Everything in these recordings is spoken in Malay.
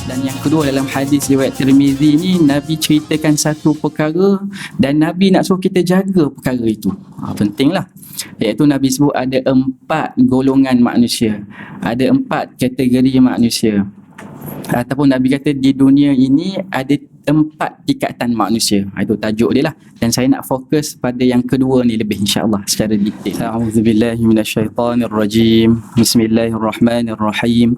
Dan yang kedua, dalam hadis riwayat Tirmizi ni, Nabi ceritakan satu perkara dan Nabi nak suruh kita jaga perkara itu. Pentinglah. Iaitu Nabi sebut ada 4 golongan manusia. Ada 4 kategori manusia. Ataupun Nabi kata di dunia ini ada 4 tingkatan manusia. Itu tajuk dia lah. Dan saya nak fokus pada yang kedua ni lebih, insya-Allah, secara detail. A'udzubillahi minasyaitonirrajim. Bismillahirrahmanirrahim.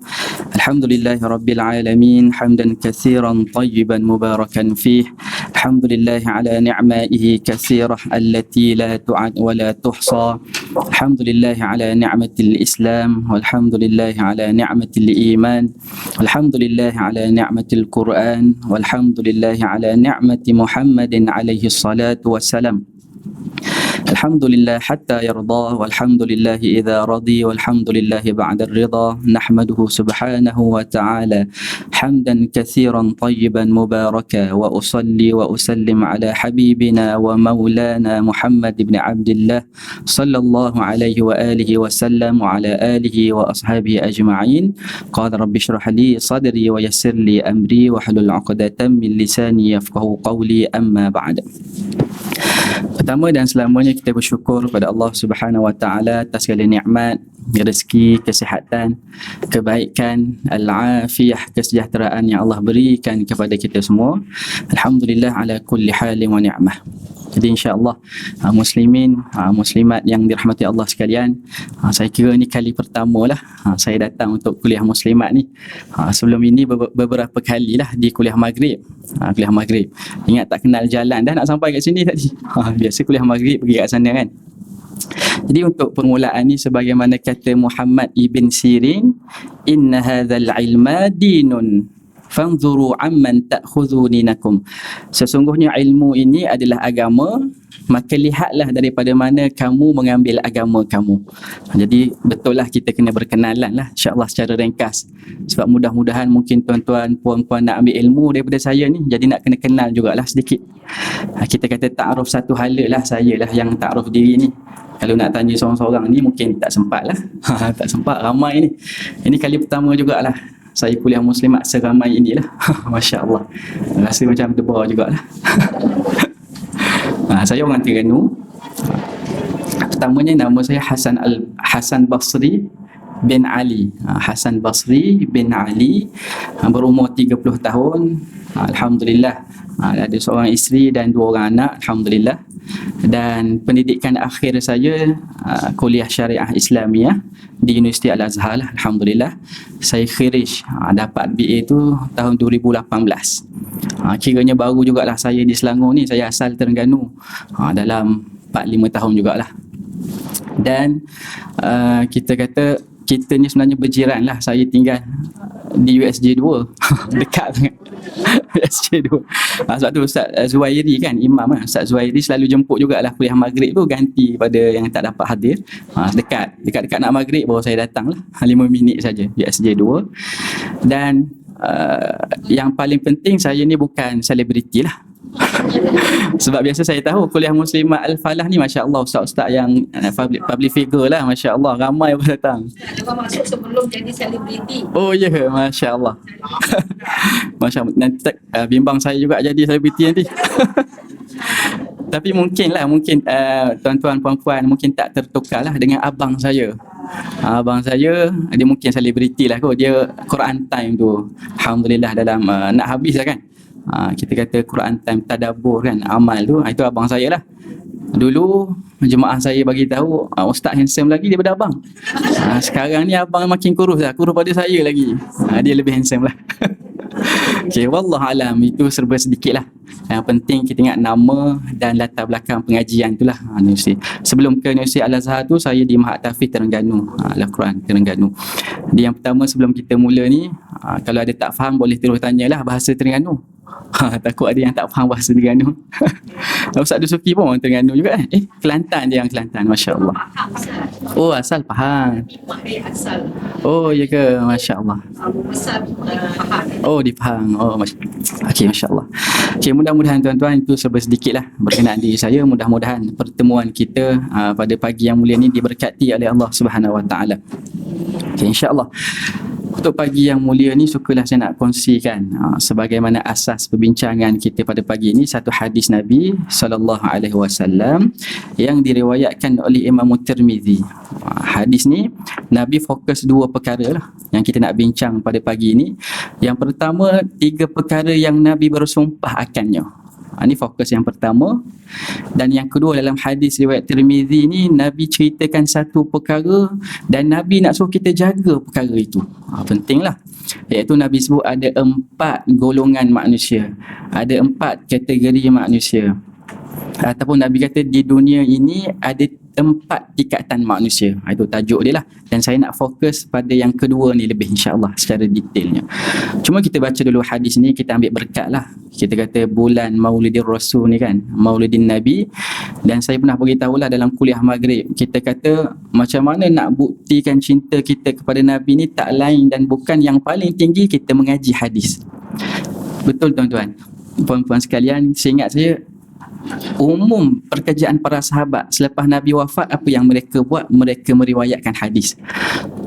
Alhamdulillahirabbil alamin, hamdan katsiran tayyiban mubarakan fih. Alhamdulillah ala ni'maihi katsirah allati la tu'ad wa la tuhsa. Alhamdulillah ala ni'matil Islam, walhamdulillah ala ni'matil iman. Alhamdulillah ala ni'matil Quran, walhamdulillah ala ni'mati Muhammadin alaihi salatu wassalam. Alhamdulillah hatta yarda, walhamdulillah idza radi, walhamdulillah ba'da ar-ridha. Nahmaduhu subhanahu wa ta'ala hamdan katsiran tayyiban mubaraka, wa usalli wa usallim ala habibina wa maulana Muhammad ibn Abdullah sallallahu alaihi wa alihi wa sallam wa ala alihi wa ashabihi ajma'in. Qala rabbi shrah li sadri wa yassir li amri wa hlul 'uqdatam min lisani yafqahu qawli, amma ba'd. Pertama dan selamanya kita bersyukur kepada Allah Subhanahu Wa Taala atas segala nikmat, rezeki, kesihatan, kebaikan, al-afiyah, kesejahteraan yang Allah berikan kepada kita semua. Alhamdulillah ala kulli halin wa ni'mah. Jadi insya-Allah muslimin, muslimat yang dirahmati Allah sekalian, saya kira ni kali pertama lah saya datang untuk kuliah muslimat ni. Sebelum ini beberapa kali lah di kuliah maghrib. Kuliah maghrib. Ingat tak kenal jalan dah nak sampai kat sini tadi. Biasa kuliah maghrib pergi kat sana kan. Jadi untuk permulaan ni, sebagaimana kata Muhammad ibn Sirin, inna hadzal ilma dinun fanzuru amman ta'khudhu dinakum. Sesungguhnya ilmu ini adalah agama, maka lihatlah daripada mana kamu mengambil agama kamu. Jadi betul lah kita kena berkenalan lah, insya-Allah, secara ringkas. Sebab mudah-mudahan mungkin tuan-tuan, puan-puan nak ambil ilmu daripada saya ni, jadi nak kena kenal jugalah sedikit. Kita kata ta'aruf satu hala lah, saya lah yang ta'aruf diri ni. Kalau nak tanya seorang-seorang ni mungkin tak sempat lah. Tak sempat, ramai ni. Ini kali pertama jugalah saya kuliah muslimat seramai inilah. Masya Allah, rasa macam debar jugalah. Saya orang Terengganu. Pertamanya nama saya Hasan Basri bin Ali. Hasan Basri bin Ali, berumur 30 tahun. Alhamdulillah, ada seorang isteri dan 2 orang anak, alhamdulillah. Dan pendidikan akhir saya kuliah syariah Islamiah di Universiti Al-Azhar lah, alhamdulillah. Saya khirij, dapat BA tu tahun 2018. Kiranya baru jugalah saya di Selangor ni. Saya asal Terengganu, dalam 4-5 tahun jugalah. Dan kita kata kita ni sebenarnya berjiran lah. Saya tinggal di USJ 2. Dekat sangat. USJ 2. Sebab tu Ustaz Zuhairi kan, imam kan, Ustaz Zuhairi selalu jemput jugalah kuliah maghrib tu, ganti pada yang tak dapat hadir. Dekat nak maghrib baru saya datang lah, 5 minit saja, USJ 2. Dan yang paling penting, saya ni bukan selebriti lah. Sebab biasa saya tahu kuliah muslimat Al-Falah ni, Masya Allah, ustaz-ustaz yang public figure lah, Masya Allah, ramai pun datang. Dia masuk sebelum jadi selebriti. Oh ya, Masya Allah. Masya Allah, nanti bimbang saya juga jadi selebriti nanti. Tapi mungkin tuan-tuan puan-puan mungkin tak tertukar lah dengan abang saya. Abang saya, dia mungkin selebriti lah kot. Dia Quran Time tu, alhamdulillah, dalam nak habis lah kan. Kita kata Quran Time tadabbur kan, amal tu, itu abang saya lah. Dulu jemaah saya bagi tahu ustaz handsome lagi daripada abang. Sekarang ni abang makin kurus lah, kurus pada saya lagi. Dia lebih handsome lah. Okay, wallahualam, itu serba sedikit lah. Yang penting kita ingat nama dan latar belakang pengajian tu lah. Sebelum ke Universiti Al-Azhar tu, saya di Mahat Tahfiz Terengganu, Al-Quran Terengganu. Dia yang pertama, sebelum kita mula ni, kalau ada tak faham boleh terus tanyalah bahasa Terengganu. Takut ada yang tak faham bahasa Terengganu. Ustaz Dusuki pun orang Terengganu juga kan? Kelantan, dia yang Kelantan, Masya Allah. Oh, asal Pahang. Asal. Oh, ya ke? Masya Allah. Besar Pahang. Oh, di Pahang. Oh, okey, Masya Allah. Okey, mudah-mudahan tuan-tuan itu serba sedikit lah berkenaan diri saya. Mudah-mudahan pertemuan kita pada pagi yang mulia ni diberkati oleh Allah Subhanahu Wa Taala. Okey, insya-Allah. Untuk pagi yang mulia ni sukalah saya nak kongsikan sebagaimana asas perbincangan kita pada pagi ini satu hadis Nabi SAW yang diriwayatkan oleh Imam Tirmizi. Hadis ni Nabi fokus dua perkara lah yang kita nak bincang pada pagi ini. Yang pertama, 3 perkara yang Nabi bersumpah akannya. Ini fokus yang pertama. Dan yang kedua, dalam hadis riwayat Tirmizi ni Nabi ceritakan satu perkara dan Nabi nak suruh kita jaga perkara itu. Pentinglah. Iaitu Nabi sebut ada 4 golongan manusia. Ada 4 kategori manusia. Ataupun Nabi kata di dunia ini ada 4 tingkatan manusia. Itu tajuk dia lah. Dan saya nak fokus pada yang kedua ni lebih insyaAllah secara detailnya. Cuma kita baca dulu hadis ni, kita ambil berkat lah. Kita kata bulan Maulidin Rasul ni kan, Maulidin Nabi. Dan saya pernah beritahu lah dalam kuliah Maghrib, kita kata macam mana nak buktikan cinta kita kepada Nabi ni tak lain dan bukan yang paling tinggi kita mengaji hadis. Betul tuan-tuan, puan-puan sekalian, saya ingat saya umum pekerjaan para sahabat selepas Nabi wafat, apa yang mereka buat? Mereka meriwayatkan hadis.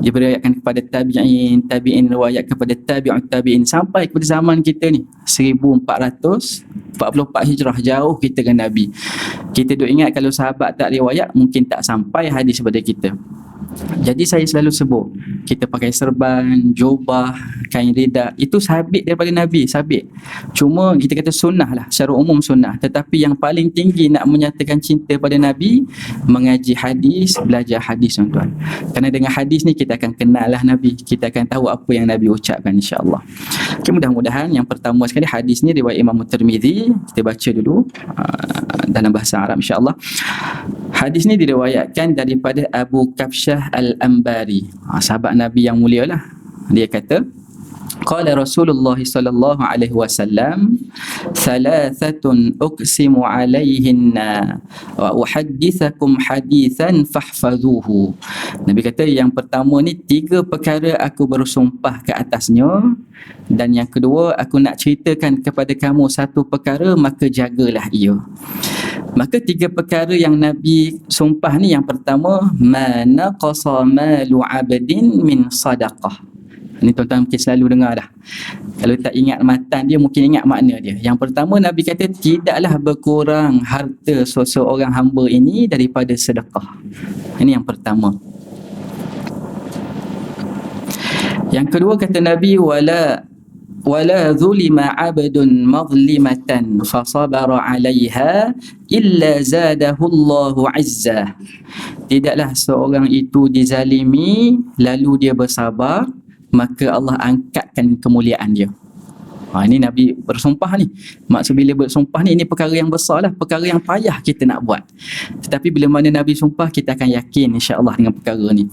Dia meriwayatkan kepada tabi'in, tabi'in riwayat kepada tabi'ut tabi'in sampai kepada zaman kita ni 1444 Hijrah, jauh kita dengan Nabi. Kita duk ingat kalau sahabat tak riwayat mungkin tak sampai hadis kepada kita. Jadi saya selalu sebut, kita pakai serban, jubah, kain rida, itu sabit daripada Nabi, sabit. Cuma kita kata sunnah lah, secara umum sunnah. Tetapi yang paling tinggi nak menyatakan cinta pada Nabi, mengaji hadis, belajar hadis tuan-tuan. Kerana dengan hadis ni kita akan kenal lah Nabi, kita akan tahu apa yang Nabi ucapkan insyaAllah. Okay, mudah-mudahan yang pertama sekali hadis ni riwayat Imam Tirmizi, kita baca dulu dalam bahasa Arab insyaAllah. Hadis ni diriwayatkan daripada Abu Kabsyah Al-Ambari, sahabat Nabi yang mulia lah. Dia kata, qala Rasulullah sallallahu alaihi wasallam, thalathatun uqsimu alaihinna wa uhaddithakum hadithan fahfazuhu. Nabi kata yang pertama ni 3 perkara aku bersumpah ke atasnya, dan yang kedua aku nak ceritakan kepada kamu satu perkara, maka jagalah ia. Maka 3 perkara yang Nabi sumpah ni, yang pertama, mana qasa malu abdin min sadaqah. Ini tuan-tuan mungkin selalu dengar dah. Kalau tak ingat matan dia, mungkin ingat makna dia. Yang pertama, Nabi kata tidaklah berkurang harta seseorang hamba ini daripada sedekah. Ini yang pertama. Yang kedua kata Nabi, wala zulima abdun mazlimatan fasabara 'alaiha illa zadahu Allahu 'azza. Tidaklah seorang itu dizalimi lalu dia bersabar, maka Allah angkatkan kemuliaan dia. Ini Nabi bersumpah ni. Maksud bila bersumpah ni, ini perkara yang besar lah, perkara yang payah kita nak buat. Tetapi bila mana Nabi sumpah, kita akan yakin insya-Allah dengan perkara ni.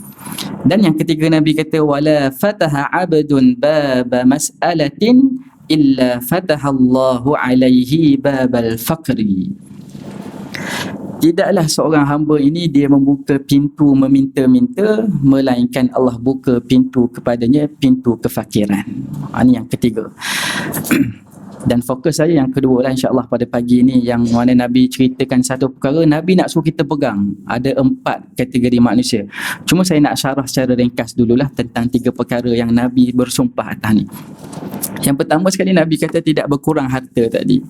Dan yang ketiga Nabi kata, wala fataha abdun baba mas'alatin illa fataha Allahu alaihi babal faqri. Tidaklah seorang hamba ini dia membuka pintu meminta-minta, melainkan Allah buka pintu kepadanya pintu kefakiran. Ini yang ketiga. Dan fokus saya yang kedua lah insyaAllah pada pagi ini, yang mana Nabi ceritakan satu perkara, Nabi nak suruh kita pegang. Ada 4 kategori manusia. Cuma saya nak syarah secara ringkas dululah tentang 3 perkara yang Nabi bersumpah atas ni. Yang pertama sekali Nabi kata tidak berkurang harta tadi.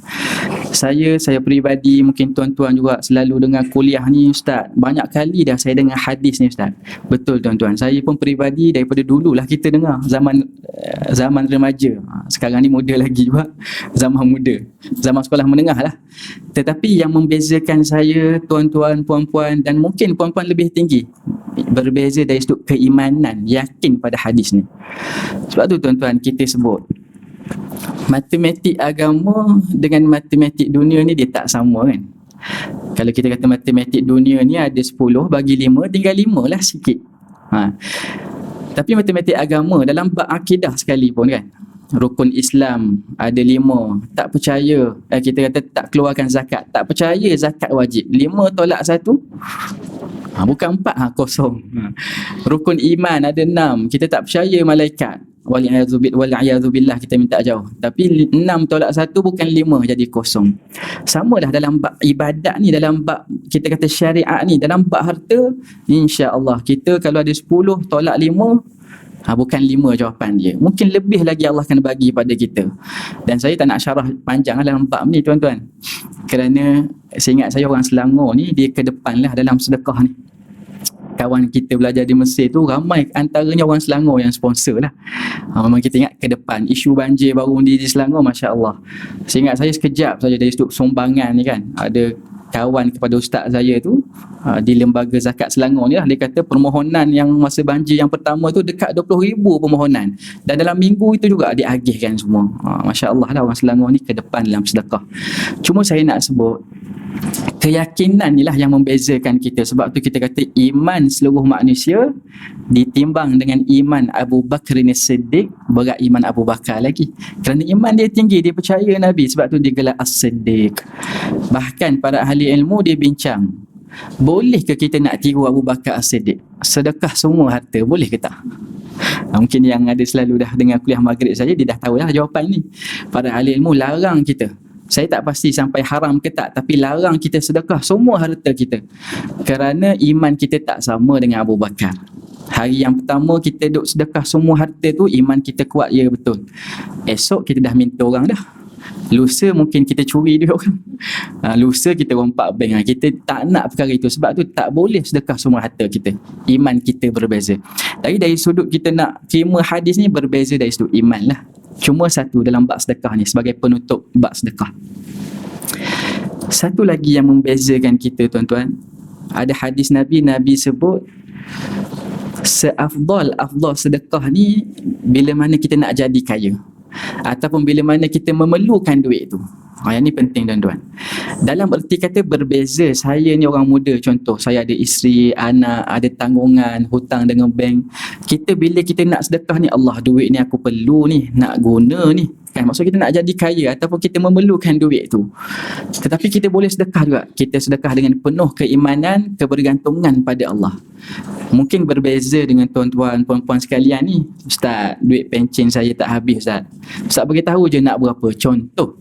Saya peribadi, mungkin tuan-tuan juga selalu dengar kuliah ni Ustaz. Banyak kali dah saya dengar hadis ni Ustaz. Betul tuan-tuan. Saya pun peribadi daripada dululah kita dengar. Zaman remaja. Sekarang ni muda lagi juga. Zaman muda. Zaman sekolah menengah lah. Tetapi yang membezakan saya, tuan-tuan, puan-puan, dan mungkin puan-puan lebih tinggi, berbeza dari sudut keimanan, yakin pada hadis ni. Sebab tu tuan-tuan kita sebut, matematik agama dengan matematik dunia ni dia tak sama kan. Kalau kita kata matematik dunia ni ada 10 bagi 5, tinggal 5 lah sikit. Tapi matematik agama dalam bab akidah sekalipun kan, rukun Islam ada 5, tak percaya, kita kata tak keluarkan zakat, tak percaya zakat wajib, 5 tolak 1, bukan 4, kosong. Rukun iman ada 6, kita tak percaya malaikat, wal'iyadzubillah, kita minta jauh, tapi 6 tolak 1 bukan 5, jadi kosong. Sama dah dalam bab ibadat ni, dalam bab kita kata syariat ni, dalam bab harta, insya-Allah kita kalau ada 10 tolak 5, Bukan 5 jawapan dia. Mungkin lebih lagi Allah akan bagi pada kita. Dan saya tak nak syarah panjang dalam bab ni tuan-tuan. Kerana saya ingat saya orang Selangor ni, dia ke depan lah dalam sedekah ni. Kawan kita belajar di Mesir tu ramai antaranya orang Selangor yang sponsor lah. Memang kita ingat ke depan. Isu banjir baru di Selangor, Masya Allah. Saya ingat saya sekejap saja dari sudut sumbangan ni kan. Ada kawan kepada ustaz saya tu di Lembaga Zakat Selangor ni lah, dia kata permohonan yang masa banjir yang pertama tu dekat 20,000 permohonan, dan dalam minggu itu juga diagihkan semua. Masya Allah lah, orang Selangor ni ke depan dalam sedekah. Cuma saya nak sebut keyakinan ni lah yang membezakan kita. Sebab tu kita kata iman seluruh manusia ditimbang dengan iman Abu Bakar As-Siddiq, berat iman Abu Bakar lagi. Kerana iman dia tinggi, dia percaya Nabi, sebab tu dia gelar As-Siddiq. Bahkan para ahli ilmu dia bincang, boleh ke kita nak tiru Abu Bakar As-Siddiq? Sedekah semua harta, boleh ke tak? Mungkin yang ada selalu dah dengar kuliah maghrib saja, dia dah tahu dah jawapan ni. Para ahli ilmu larang kita. Saya tak pasti sampai haram ke tak, tapi larang kita sedekah semua harta kita. Kerana iman kita tak sama dengan Abu Bakar. Hari yang pertama kita duk sedekah semua harta tu, iman kita kuat, ya betul. Esok kita dah minta orang dah. Lusa mungkin kita curi duit orang. Lusa kita rompak bank. Kita tak nak perkara itu. Sebab tu tak boleh sedekah semua harta kita. Iman kita berbeza. Dari sudut kita nak terima hadis ni, berbeza dari sudut iman lah. Cuma satu dalam bab sedekah ni, sebagai penutup bab sedekah. Satu lagi yang membezakan kita tuan-tuan, ada hadis Nabi sebut seafdal sedekah ni bila mana kita nak jadi kaya, ataupun bila mana kita memerlukan duit tu. Yang ni penting tuan-tuan. Dalam erti kata berbeza, saya ni orang muda contoh, saya ada isteri, anak, ada tanggungan, hutang dengan bank. Kita bila kita nak sedekah ni, Allah duit ni aku perlu ni, nak guna ni. Kan maksud kita nak jadi kaya ataupun kita memerlukan duit tu. Tetapi kita boleh sedekah juga. Kita sedekah dengan penuh keimanan, kebergantungan pada Allah. Mungkin berbeza dengan tuan-tuan, puan-puan sekalian ni. Ustaz, duit pencen saya tak habis Ustaz. Ustaz beritahu je nak berapa. Contoh,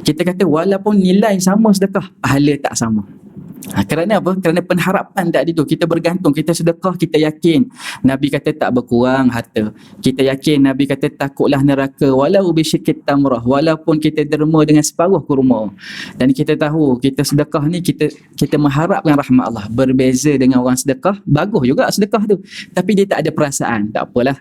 kita kata walaupun nilai sama sedekah, pahala tak sama. Kerana apa? Kerana pengharapan tadi tu. Kita bergantung, kita sedekah, kita yakin Nabi kata tak berkurang harta. Kita yakin Nabi kata takutlah neraka walau bisyikit tamrah, walaupun kita derma dengan separuh kurma. Dan kita tahu kita sedekah ni, kita mengharapkan rahmat Allah. Berbeza dengan orang sedekah, bagus juga sedekah tu, tapi dia tak ada perasaan. Tak apalah,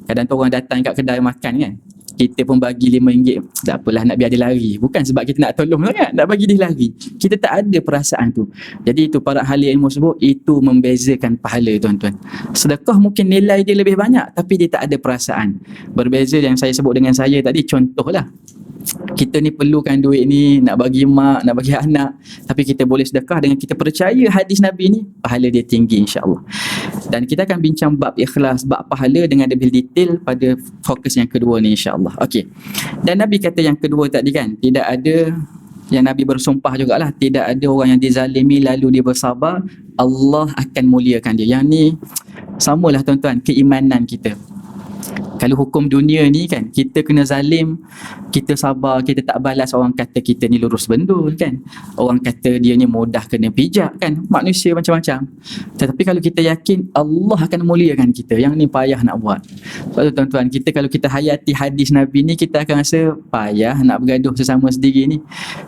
kadang tu orang datang kat kedai makan kan, kita pun bagi RM5, tak apalah, nak biar dia lari. Bukan sebab kita nak tolong sangat, nak bagi dia lari. Kita tak ada perasaan tu. Jadi itu para ahli ilmu sebut, itu membezakan pahala tuan-tuan. Sedekah mungkin nilai dia lebih banyak, tapi dia tak ada perasaan. Berbeza yang saya sebut dengan saya tadi, contohlah. Kita ni perlukan duit ni, nak bagi mak, nak bagi anak, tapi kita boleh sedekah dengan kita percaya hadis Nabi ni, pahala dia tinggi insya-Allah. Dan kita akan bincang bab ikhlas, bab pahala dengan lebih detail pada fokus yang kedua ni insya-Allah. Okey. Dan Nabi kata yang kedua tadi kan, tidak ada, yang Nabi bersumpah jugalah, tidak ada orang yang dizalimi lalu dia bersabar, Allah akan muliakan dia. Yang ni samalah tuan-tuan, keimanan kita. Kalau hukum dunia ni kan, kita kena zalim, kita sabar, kita tak balas, orang kata kita ni lurus bendul kan. Orang kata dia ni mudah kena pijak kan. Manusia macam-macam. Tetapi kalau kita yakin Allah akan muliakan kita, yang ni payah nak buat. Sebab tu tuan-tuan, kita kalau kita hayati hadis Nabi ni, kita akan rasa payah nak bergaduh sesama sendiri ni.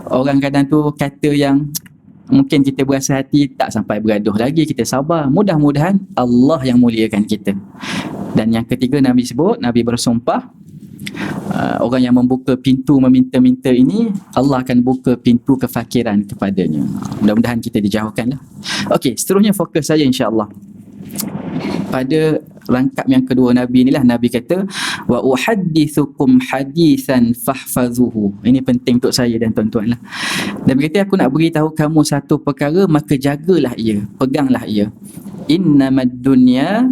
Orang kadang tu kata yang mungkin kita berasa hati, tak sampai bergaduh lagi, kita sabar. Mudah-mudahan Allah yang muliakan kita. Dan yang ketiga Nabi sebut, Nabi bersumpah, orang yang membuka pintu meminta-minta ini, Allah akan buka pintu kefakiran kepadanya. Mudah-mudahan kita dijauhkan lah. Okey, seterusnya fokus saya insya-Allah pada rangkap yang kedua Nabi inilah. Nabi kata, wa uhaddithukum hadithan fahfazuhu. Ini penting untuk saya dan tuan-tuan lah. Nabi kata, aku nak beritahu kamu satu perkara, maka jagalah ia, peganglah ia. Innamad dunya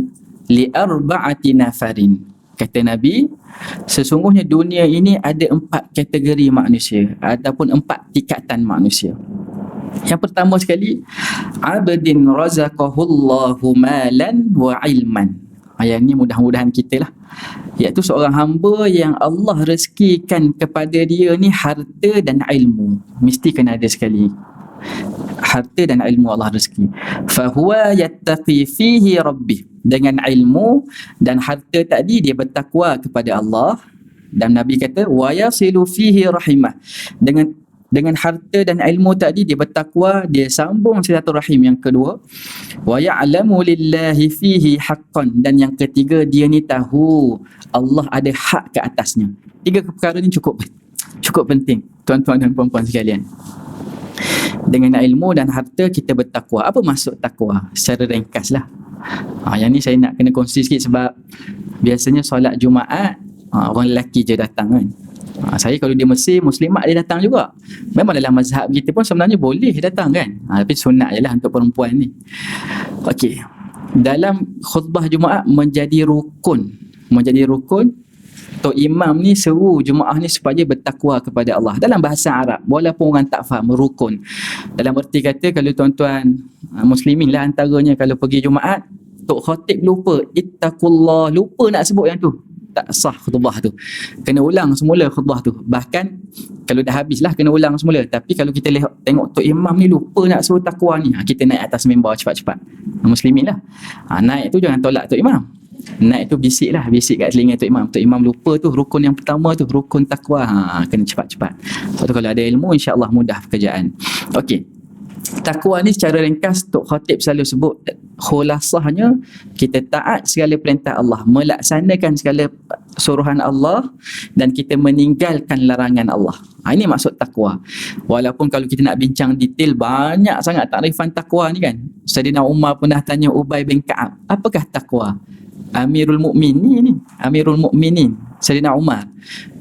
li arba'ati nafarin. Kata Nabi, sesungguhnya dunia ini ada 4 kategori manusia ataupun 4 tingkatan manusia. Yang pertama sekali, abdin razaqahullahu malan wa ilman. Yang ni mudah-mudahan kita lah, iaitu seorang hamba yang Allah rezekikan kepada dia ni harta dan ilmu. Mesti kena ada sekali harta dan ilmu Allah rezeki. Fahuwa yattaqi fihi rabbih. dengan ilmu dan harta tadi dia bertakwa kepada Allah. Dan Nabi kata wa yasilu fihi rahimah, dengan harta dan ilmu tadi dia bertakwa, dia sambung silaturahim. Yang kedua, wa ya'lamu lillahi fihi haqqan, dan yang ketiga dia ni tahu Allah ada hak ke atasnya. 3 perkara ni cukup penting tuan-tuan dan puan-puan sekalian. Dengan ilmu dan harta kita bertakwa. Apa maksud takwa? Secara ringkas lah. Yang ni saya nak kena kongsi sikit sebab biasanya solat Jumaat orang lelaki je datang kan. Saya kalau di Mesir, muslimat dia datang juga. Memang dalam mazhab kita pun sebenarnya boleh datang kan. Tapi sunat je lah untuk perempuan ni. Okey. Dalam khutbah Jumaat menjadi rukun. Tok Imam ni seru Jumaat ni supaya bertakwa kepada Allah. Dalam bahasa Arab, walaupun orang tak faham, rukun. Dalam erti kata, kalau tuan-tuan muslimin lah antaranya, kalau pergi Jumaat, Tok Khatib lupa, ittaqullah, lupa nak sebut yang tu, tak sah khutbah tu. Kena ulang semula khutbah tu. Bahkan kalau dah habis lah kena ulang semula. Tapi kalau kita tengok Tok Imam ni lupa nak suruh takwa ni, kita naik atas mimbar cepat-cepat. Muslimin lah. Naik tu jangan tolak Tok Imam. Naik tu bisik kat telinga Tok Imam. Tok Imam lupa tu rukun yang pertama tu, rukun takwa. Kena cepat-cepat. Sebab tu kalau ada ilmu, insya-Allah mudah pekerjaan. Okey. Takwa ni secara ringkas Tok Khatib selalu sebut, khulasahnya kita taat segala perintah Allah, melaksanakan segala suruhan Allah, dan kita meninggalkan larangan Allah. Ini maksud takwa. Walaupun kalau kita nak bincang detail, banyak sangat takrifan takwa ni kan. Sayyidina Umar pernah tanya Ubay bin Ka'ab, apakah takwa? Amirul Mukminin Sayyidina Umar,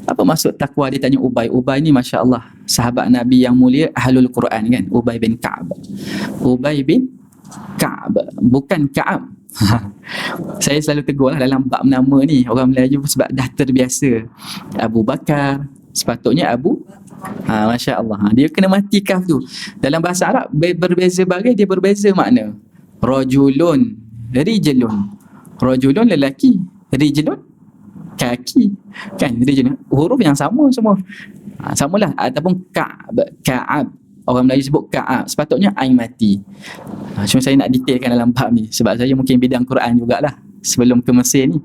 apa maksud takwa? Dia tanya Ubay. Ubay ni Masya Allah sahabat Nabi yang mulia, ahlul Quran kan. Ubay bin Ka'ab, bukan Ka'ab. Saya selalu tegur lah dalam bab nama ni orang Melayu sebab dah terbiasa Abu Bakar, sepatutnya Abu Masya Allah. Dia kena mati kaf tu. Dalam bahasa Arab berbeza bagai, dia berbeza makna. Rajulun, rajulun lelaki, rijlun kaki kan, rijlun huruf yang sama semua. Samalah. Ataupun Ka'ab, orang Melayu sebut Ka'ab, sepatutnya ain mati. Cuma saya nak detailkan dalam bab ni sebab saya mungkin bidang Quran jugalah sebelum ke Mesir ni.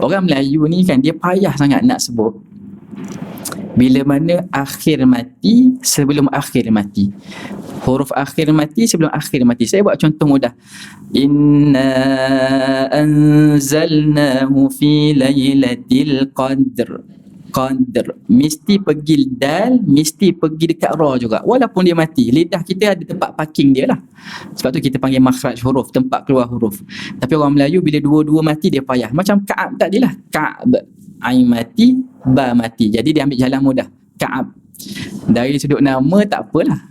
Orang Melayu ni kan dia payah sangat nak sebut bila mana akhir mati sebelum akhir mati, huruf akhir mati sebelum akhir mati. Saya buat contoh mudah. Inna anzalnahu fi lailatul qadr. Mesti pergi dal, mesti pergi dekat ra juga. Walaupun dia mati, lidah kita ada tempat parking dia lah. Sebab tu kita panggil makhraj huruf, tempat keluar huruf. Tapi orang Melayu bila dua-dua mati dia payah. Macam Ka'ab tadi lah. Ka'ab, ain mati, ba mati. Jadi dia ambil jalan mudah. Ka'ab. Dari sudut nama tak apalah.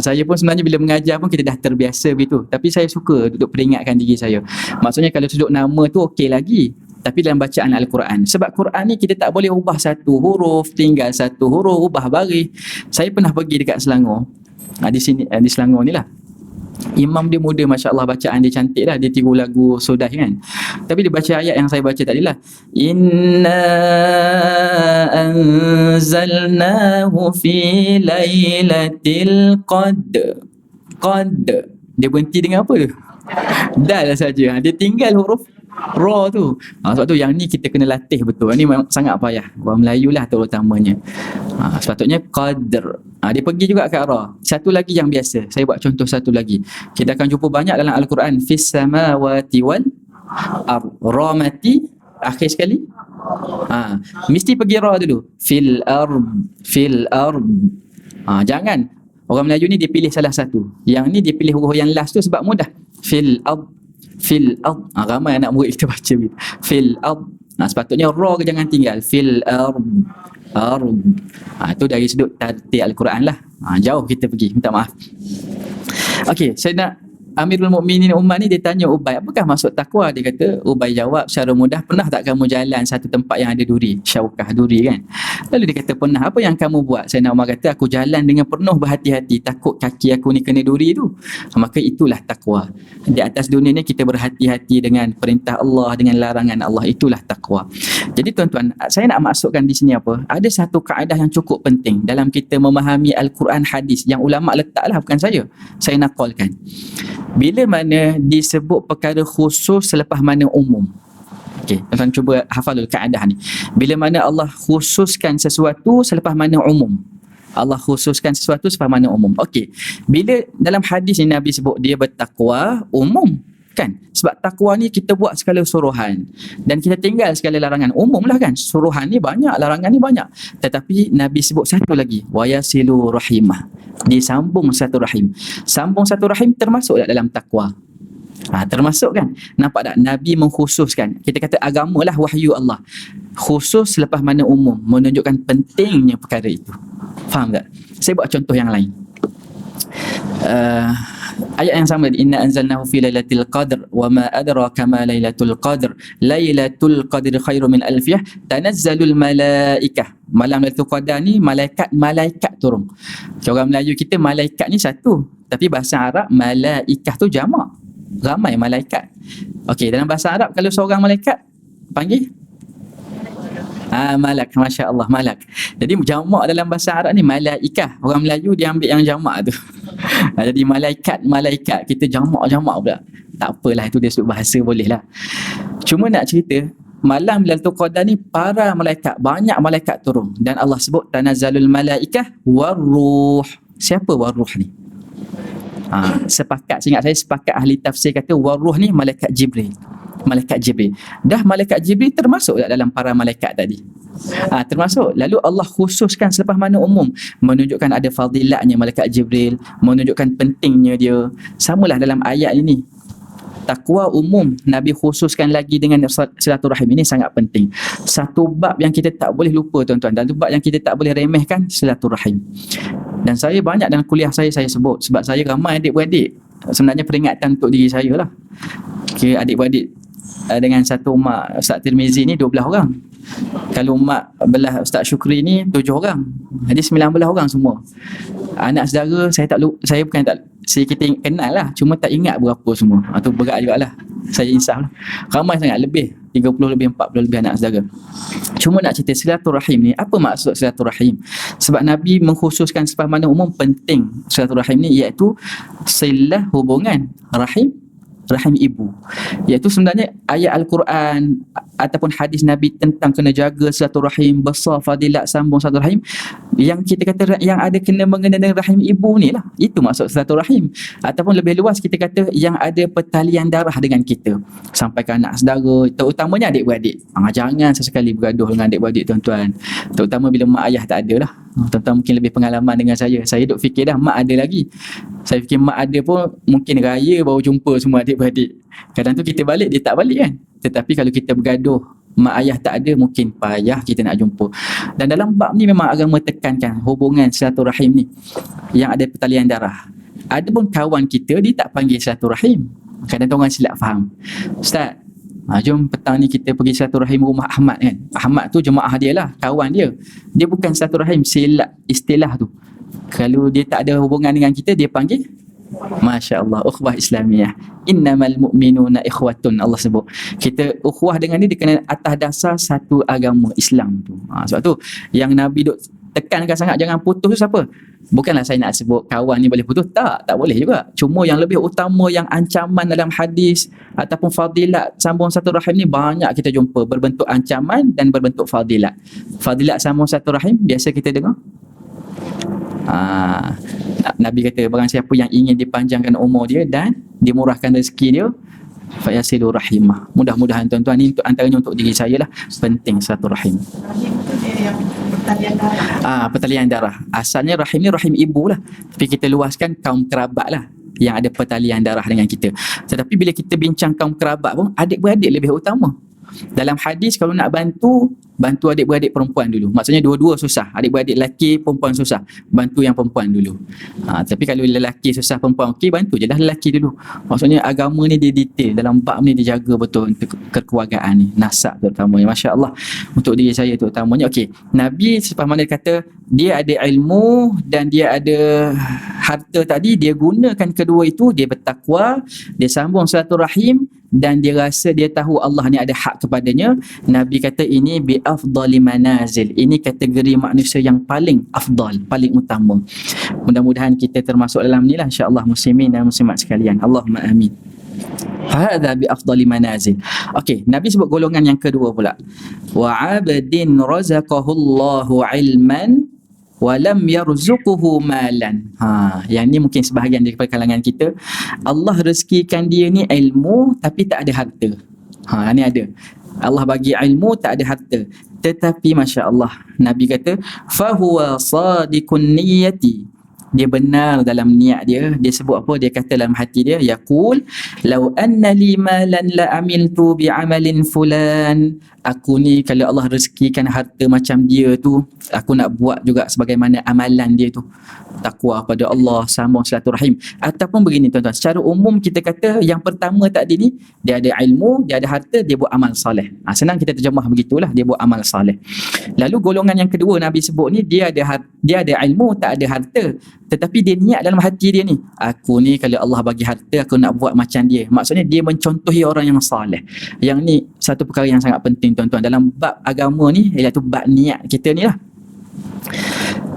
Saya pun sebenarnya bila mengajar pun kita dah terbiasa begitu. Tapi saya suka duduk peringatkan diri saya. Maksudnya kalau sudut nama tu okey lagi. Tapi dalam bacaan Al-Quran, sebab Quran ni kita tak boleh ubah satu huruf, tinggal satu huruf, ubah baris. Saya pernah pergi dekat Selangor. Di sini, di Selangor ni lah. Imam dia muda, Masya Allah, bacaan dia cantik lah. Dia tiru lagu Sodah kan. Tapi dia baca ayat yang saya baca tadi lah. Inna anzalnahu fi lailatul qadr. Dia berhenti dengan apa tu? Dal saja. Dia tinggal huruf ra tu. Sebab tu yang ni kita kena latih betul. Ni memang sangat payah. Orang Melayu lah terutamanya. Sepatutnya qadr. Dia pergi juga kat ra. Satu lagi yang biasa. Saya buat contoh satu lagi. Kita akan jumpa banyak dalam Al-Quran. Fis samawati wal ard. Ra mati akhir sekali. Mesti pergi ra dulu. Fil ard. Jangan. Orang Melayu ni dia pilih salah satu. Yang ni dia pilih huruf yang last tu sebab mudah. Fil ard. Ramai anak murid kita baca gitu. Fil ard. Sepatutnya ra ke jangan tinggal. Fil ard. Itu dari sudut tartil Al-Quran lah. Jauh kita pergi, minta maaf. Okey, saya nak Amirul Mukminin Umar ni dia tanya Ubay, apakah maksud takwa? Dia kata, Ubay jawab secara mudah, pernah tak kamu jalan satu tempat yang ada duri, syaukah duri kan? Lalu dia kata, pernah. Apa yang kamu buat? Sayyidina Umar kata, aku jalan dengan penuh berhati-hati, takut kaki aku ni kena duri tu. Maka itulah takwa. Di atas dunia ni kita berhati-hati dengan perintah Allah, dengan larangan Allah, itulah takwa. Jadi tuan-tuan, saya nak masukkan di sini apa? Ada satu kaedah yang cukup penting dalam kita memahami Al-Quran hadis yang ulama letaklah, bukan saya. Saya nakalkan. Bila mana disebut perkara khusus selepas mana umum. Okey, tuan-tuan cuba hafal dulu kaedah ni. Bila mana Allah khususkan sesuatu selepas mana umum. Allah khususkan sesuatu selepas mana umum. Okey. Bila dalam hadis ni Nabi sebut dia bertakwa umum. Kan? Sebab takwa ni kita buat segala suruhan dan kita tinggal segala larangan. Umum lah kan? Suruhan ni banyak, larangan ni banyak. Tetapi Nabi sebut satu lagi, wayasilu rahimah. Disambung satu rahim. Sambung satu rahim termasuk tak dalam takwa? Termasuk kan? Nampak tak? Nabi mengkhususkan. Kita kata agama lah wahyu Allah. Khusus selepas mana umum. Menunjukkan pentingnya perkara itu. Faham tak? Saya buat contoh yang lain. Ayat yang sama, inna anzalnahu fi lailatul qadr wa ma adraka ma lailatul qadr lailatul qadri khairum min alfiyah tanazzalul malaikah. Malam Lailatul Qadar ni malaikat turun. Orang Melayu kita malaikat ni satu, tapi bahasa Arab malaikah tu jamak, ramai malaikat. Okey, dalam bahasa Arab kalau seorang malaikat panggil malak, masya-Allah, malak. Jadi jamak dalam bahasa Arab ni malaikah. Orang Melayu dia ambil yang jamak tu. Jadi malaikat kita jamak pula. Tak apalah, itu dia sebut bahasa, boleh lah. Cuma nak cerita, malam Lailatul Qadar ni para malaikat, banyak malaikat turun, dan Allah sebut tanazzalul malaikah waruh. Siapa waruh ni? Seingat saya sepakat ahli tafsir kata waruh ni malaikat Jibril. Dah malaikat Jibril termasuk tak dalam para malaikat tadi? Termasuk. Lalu Allah khususkan selepas mana umum, menunjukkan ada fadilatnya malaikat Jibril, menunjukkan pentingnya dia. Samalah dalam ayat ini. Takwa umum, Nabi khususkan lagi dengan silaturahim. Ini sangat penting. Satu bab yang kita tak boleh lupa tuan-tuan, dan bab yang kita tak boleh remehkan, silaturahim. Dan saya banyak dalam kuliah saya sebut, sebab saya ramai adik-beradik. Sebenarnya peringatan untuk diri saya lah. Okay, adik-beradik dengan satu mak Ustaz Tirmizi ni 12 orang. Kalau mak belah Ustaz Syukri ni 7 orang. Jadi 19 orang semua. Anak saudara saya bukan tak, kita kenal lah, cuma tak ingat berapa semua. Tu berat jugalah. Saya insaf lah. Ramai sangat, lebih 30 lebih 40 lebih anak saudara. Cuma nak cerita silaturahim ni, apa maksud silaturahim? Sebab Nabi mengkhususkan selepas mana umum penting silaturahim ni, iaitu silah hubungan rahim ibu. Iaitu sebenarnya ayat Al-Quran ataupun hadis Nabi tentang kena jaga silaturahim, besar fadilat sambung silaturahim, yang kita kata yang ada kena mengena dengan rahim ibu ni lah. Itu maksud silaturahim. Ataupun lebih luas kita kata yang ada pertalian darah dengan kita sampai ke anak saudara, terutamanya adik-beradik. Jangan sesekali bergaduh dengan adik-beradik tuan-tuan, terutama bila mak ayah tak ada lah. Tuan-tuan mungkin lebih pengalaman dengan saya duk fikir dah mak ada lagi. Saya fikir mak ada pun mungkin raya baru jumpa semua adik-beradik. Kadang tu kita balik, dia tak balik kan. Tetapi kalau kita bergaduh, mak ayah tak ada, mungkin payah kita nak jumpa. Dan dalam bab ni memang agama tekankan hubungan silaturahim ni yang ada pertalian darah. Ada pun kawan kita, dia tak panggil silaturahim. Kadang-kadang orang silap faham. Ustaz, jom petang ni kita pergi silaturahim rumah Ahmad kan. Ahmad tu jemaah dia lah, kawan dia. Dia bukan silaturahim, silap istilah tu. Kalau dia tak ada hubungan dengan kita, dia panggil Masya Allah, ukhwah Islamiyah. Innamal mu'minuna ikhwatun, Allah sebut. Kita ukhwah dengan dia kena atas dasar satu agama Islam tu. Sebab tu yang Nabi duk tekankan sangat jangan putus tu siapa? Bukanlah saya nak sebut kawan ni boleh putus, tak boleh juga. Cuma yang lebih utama, yang ancaman dalam hadis ataupun fadilat sambung satu rahim ni banyak kita jumpa berbentuk ancaman dan berbentuk fadilat. Fadilat sambung satu rahim biasa kita dengar. Nabi kata barang siapa yang ingin dipanjangkan umur dia dan dimurahkan rezeki dia, fayasilu rahimah. Mudah-mudahan tuan-tuan ni untuk antaranya untuk diri saya lah, penting satu rahim. Rahim tu dia yang pertalian darah. Pertalian darah. Asalnya rahim ni rahim ibu lah, tapi kita luaskan kaum kerabat lah yang ada pertalian darah dengan kita. Tetapi bila kita bincang kaum kerabat pun, adik-beradik lebih utama. Dalam hadis kalau nak bantu bantu adik-beradik perempuan dulu. Maksudnya dua-dua susah. Adik-beradik lelaki, perempuan susah. Bantu yang perempuan dulu. Tapi kalau lelaki susah, perempuan okey, bantu je lah lelaki dulu. Maksudnya agama ni dia detail. Dalam bab ni dia jaga betul untuk kekeluargaan ni. Nasab terutamanya. Masya Allah. Untuk diri saya terutamanya. Okey. Nabi sepamana kata dia ada ilmu dan dia ada harta tadi. Dia gunakan kedua itu. Dia bertakwa. Dia sambung silaturahim. Dan dia rasa dia tahu Allah ni ada hak kepadanya. Nabi kata ini bi afdali manazil. Ini kategori manusia yang paling afdal, paling utama. Mudah-mudahan kita termasuk dalam ni lah, insya-Allah, muslimin dan muslimat sekalian. Allahumma amin. Hadza bi afdali manazil. Okey, Nabi sebut golongan yang kedua pula. Wa 'abdin razaqahullahu ilman walam yarzuquhu malan. Yang ni mungkin sebahagian daripada kalangan kita. Allah rezekikan dia ni ilmu tapi tak ada harta. Ni ada. Allah bagi ilmu tak ada harta. Tetapi masya-Allah, Nabi kata fahuwa sadiqun niyyati. Dia benar dalam niat dia. Dia sebut apa? Dia kata dalam hati dia, yaqul law anna li malan la amiltu bi amalin fulan. Aku ni kalau Allah rezekikan harta macam dia tu, aku nak buat juga sebagaimana amalan dia tu. Takwa pada Allah, sambung silaturahim. Ataupun begini tuan-tuan, secara umum kita kata yang pertama tadi ni, dia ada ilmu, dia ada harta, dia buat amal soleh. Senang kita terjemah begitulah, dia buat amal soleh. Lalu golongan yang kedua Nabi sebut ni, dia ada ilmu, tak ada harta, tetapi dia niat dalam hati dia ni, aku ni kalau Allah bagi harta, aku nak buat macam dia. Maksudnya dia mencontohi orang yang soleh. Yang ni satu perkara yang sangat penting tuan-tuan dalam bab agama ni, iaitu bab niat kita ni lah.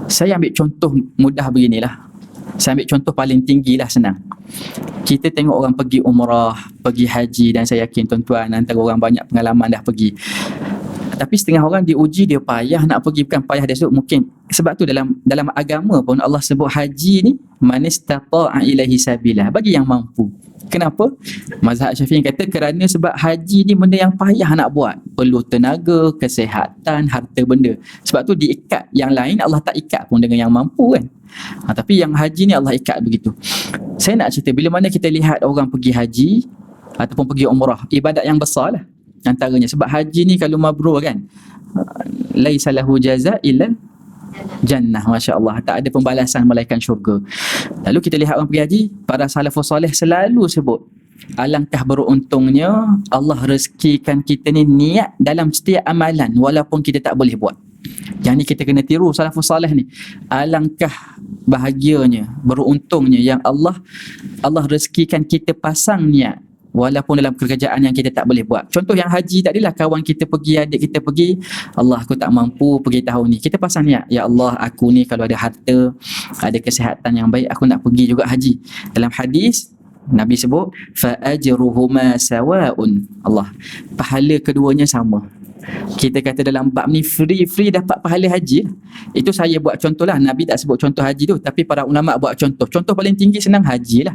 Saya ambil contoh mudah beginilah. Saya ambil contoh paling tinggi lah, senang. Kita tengok orang pergi umrah, pergi haji, dan saya yakin tuan-tuan antara orang banyak pengalaman dah pergi. Tapi setengah orang diuji, dia payah nak pergi, bukan payah dia sebut, mungkin sebab tu dalam agama pun Allah sebut haji ni manistata'a ilaihi sabila, bagi yang mampu. Kenapa? Mazhab Syafi'i kata kerana sebab haji ni benda yang payah nak buat, perlu tenaga, kesihatan, harta benda. Sebab tu diikat. Yang lain Allah tak ikat pun dengan yang mampu kan. Tapi yang haji ni Allah ikat begitu. Saya nak cerita, bila mana kita lihat orang pergi haji ataupun pergi umrah, ibadat yang besar lah antaranya. Sebab haji ni kalau mabrur kan, laisa lahu jaza illa jannah, masya-Allah, tak ada pembalasan melainkan syurga. Lalu kita lihat orang pergi haji, para salafus soleh selalu sebut, alangkah beruntungnya Allah rezekikan kita ni niat dalam setiap amalan walaupun kita tak boleh buat. Yang ni kita kena tiru salafus soleh ni. Alangkah bahagianya, beruntungnya yang Allah rezekikan kita pasang niat walaupun dalam kerjaan yang kita tak boleh buat. Contoh yang haji tadilah, kawan kita pergi, adik kita pergi, Allah aku tak mampu pergi tahun ni. Kita pasang niat, ya Allah aku ni kalau ada harta, ada kesihatan yang baik, aku nak pergi juga haji. Dalam hadis Nabi sebut fa ajruhuma sawaun. Allah, pahala keduanya sama. Kita kata dalam bab ni free dapat pahala haji. Itu saya buat contoh lah. Nabi tak sebut contoh haji tu, tapi para ulama buat contoh. Contoh paling tinggi senang haji lah.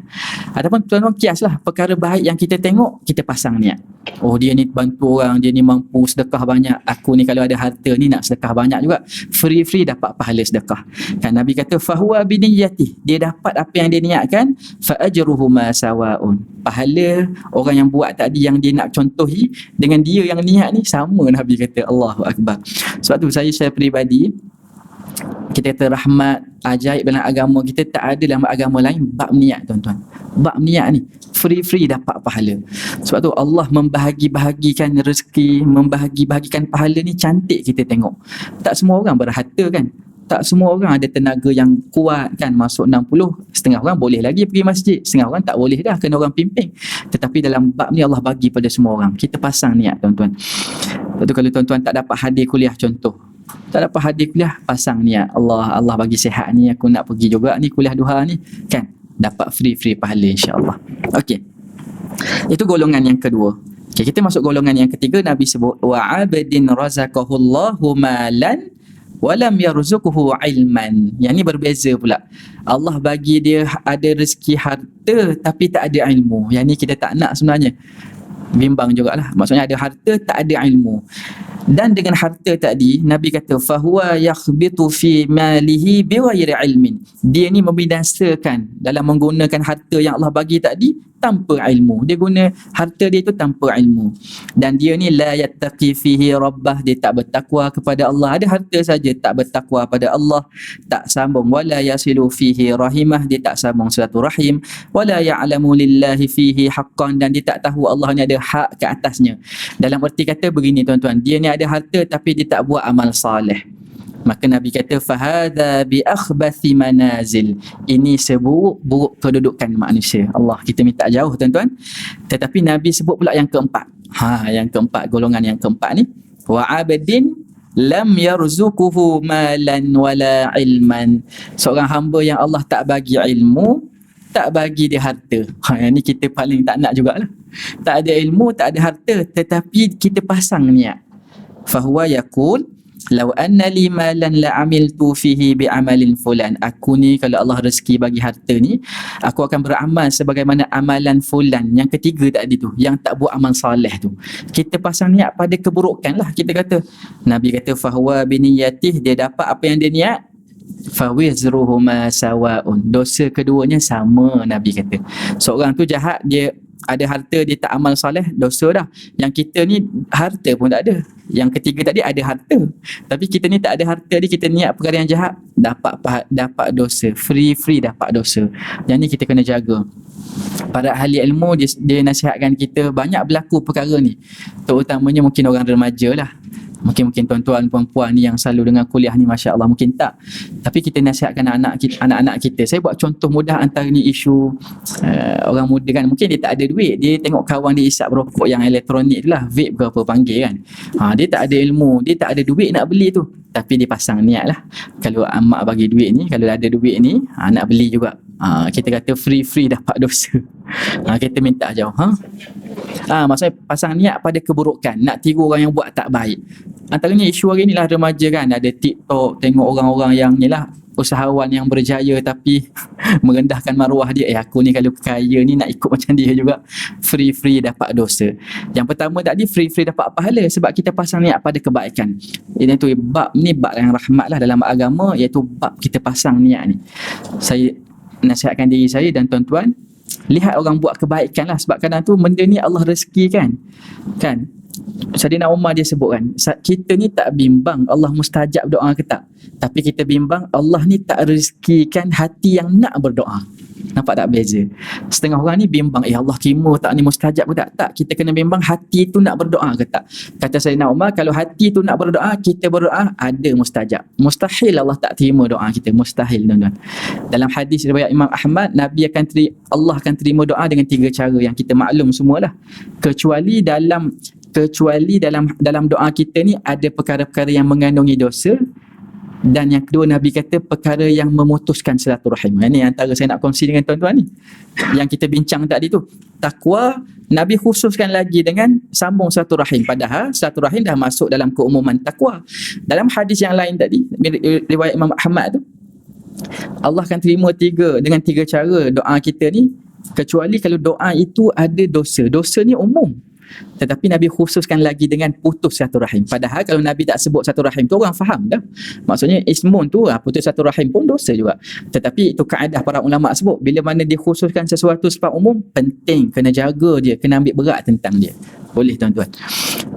Ataupun tuan-tuan kias lah, perkara baik yang kita tengok, kita pasang niat. Oh dia ni bantu orang, dia ni mampu sedekah banyak, aku ni kalau ada harta ni nak sedekah banyak juga. Free dapat pahala sedekah. Kan Nabi kata fahuwa biniyati, dia dapat apa yang dia niatkan, fa ajruhuma sawaun. Pahala orang yang buat tadi, yang dia nak contohi, dengan dia yang niat ni sama. Nabi kata, Allahu Akbar. Sebab tu saya peribadi, kita kata rahmat ajaib dalam agama kita tak ada dalam agama lain, bab niat tuan-tuan. Bab niat ni free dapat pahala. Sebab tu Allah membahagi-bahagikan rezeki, membahagi-bahagikan pahala ni cantik kita tengok. Tak semua orang berharta kan, tak semua orang ada tenaga yang kuat kan, masuk 60, setengah orang boleh lagi pergi masjid, setengah orang tak boleh dah, kena orang pimping. Tetapi dalam bab ni Allah bagi pada semua orang. Kita pasang niat tuan-tuan. Lepas tu kalau tuan-tuan tak dapat hadir kuliah, contoh tak dapat hadir kuliah, pasang niat, Allah bagi sihat ni, aku nak pergi juga ni kuliah duha ni kan, dapat free pahala insya-Allah. Okey, itu golongan yang kedua. Okay, kita masuk golongan yang ketiga. Nabi sebut wa abdin razaqahullahu malan walam yarzuquhu ilman. Yang ni berbeza pula. Allah bagi dia ada rezeki harta tapi tak ada ilmu. Yang ni kita tak nak sebenarnya. Bimbang jugalah. Maksudnya ada harta tak ada ilmu. Dan dengan harta tadi Nabi kata fahuwa yakhbitu fi malihi bighairi ilmin. Dia ni membinasakan dalam menggunakan harta yang Allah bagi tadi tanpa ilmu. Dia guna harta dia tu tanpa ilmu. Dan dia ni la yattaqi fihi rabbah, dia tak bertakwa kepada Allah. Ada harta saja tak bertakwa pada Allah, tak sambung. Wala yasilu fihi rahimah, dia tak sambung silaturahim. Wala ya'lamu lillahi fihi haqqan, dan dia tak tahu Allah ni ada hak ke atasnya. Dalam erti kata begini tuan-tuan, dia ni ada harta tapi dia tak buat amal saleh. Maka Nabi kata fahadha bi akhbathi manazil, ini seburuk-buruk kedudukan manusia. Allah, kita minta jauh tuan-tuan. Tetapi Nabi sebut pula yang keempat. Yang keempat, golongan yang keempat ni, wa abdin lam yarzuquhu malan wala ilman, seorang hamba yang Allah tak bagi ilmu, tak bagi dia harta. Yang ni kita paling tak nak jugalah. Tak ada ilmu, tak ada harta, tetapi kita pasang niat. Fahuwa yaqul law anna li malan la amiltu fihi bi amalin fulan, aku ni kalau Allah rezeki bagi harta ni, aku akan beramal sebagaimana amalan fulan. Yang ketiga tadi tu, yang tak buat amal soleh tu, kita pasang niat pada keburukan lah. Kita kata, Nabi kata fahuwa biniyatih, dia dapat apa yang dia niat, fawizruhuma sawaun, dosa keduanya sama. Nabi kata seorang tu jahat, dia ada harta, dia tak amal soleh, dosa dah. Yang kita ni harta pun tak ada. Yang ketiga tadi ada harta, tapi kita ni tak ada harta, kita niat perkara yang jahat, dapat dosa, free dapat dosa. Yang ni kita kena jaga. Para ahli ilmu dia nasihatkan kita, banyak berlaku perkara ni, terutamanya mungkin orang remaja lah. Mungkin tuan-tuan puan-puan ni yang selalu dengan kuliah ni, Masya Allah, mungkin tak. Tapi kita nasihatkan anak-anak kita. Saya buat contoh mudah antaranya isu orang muda kan, mungkin dia tak ada duit, dia tengok kawan dia isap rokok yang elektronik tu lah, vape ke apa panggil kan. Dia tak ada ilmu, dia tak ada duit nak beli tu, tapi dia pasang niat lah, kalau mak bagi duit ni, kalau ada duit ni, nak beli juga. Kita kata free dapat dosa. Kita minta jauh. Maksudnya pasang niat pada keburukan, nak tiru orang yang buat tak baik. Antaranya isu hari ni lah remaja kan, ada TikTok, tengok orang-orang yang ni lah, usahawan yang berjaya tapi merendahkan maruah dia. Aku ni kalau kaya ni nak ikut macam dia juga. Free dapat dosa. Yang pertama tadi free dapat pahala, sebab kita pasang niat pada kebaikan. Ini tu bab yang rahmat lah dalam agama, iaitu bab kita pasang niat ni. Saya nasihatkan diri saya dan tuan-tuan, lihat orang buat kebaikan lah, sebab kadang tu benda ni Allah rezekikan kan. Saidina Umar dia sebut kan, kita ni tak bimbang Allah mustajab doa ke tak, tapi kita bimbang Allah ni tak rezekikan hati yang nak berdoa. Nampak tak beza? Setengah orang ni bimbang, Allah kima tak ni mustajab ke tak? Tak, kita kena bimbang hati tu nak berdoa ke tak. Kata Saidina Umar, kalau hati tu nak berdoa, kita berdoa, ada mustajab. Mustahil Allah tak terima doa kita, mustahil tuan-tuan. Dalam hadis riwayat Imam Ahmad, Allah akan terima doa dengan 3 cara yang kita maklum semualah. Kecuali dalam doa kita ni ada perkara-perkara yang mengandungi dosa. Dan yang kedua, Nabi kata perkara yang memutuskan silaturahim. Ini antara saya nak kongsi dengan tuan-tuan ni, yang kita bincang tadi tu. Takwa, Nabi khususkan lagi dengan sambung silaturahim, padahal silaturahim dah masuk dalam keumuman takwa. Dalam hadis yang lain tadi, riwayat Imam Ahmad tu, Allah akan terima dengan 3 cara doa kita ni, kecuali kalau doa itu ada dosa. Dosa ni umum, tetapi Nabi khususkan lagi dengan putus silaturahim. Padahal kalau Nabi tak sebut silaturahim tu, orang faham dah. Maksudnya ismun tu, putus silaturahim pun dosa juga. Tetapi itu kaedah para ulama sebut, bila mana dia khususkan sesuatu sebab umum, penting, kena jaga dia, kena ambil berat tentang dia. Boleh tuan-tuan.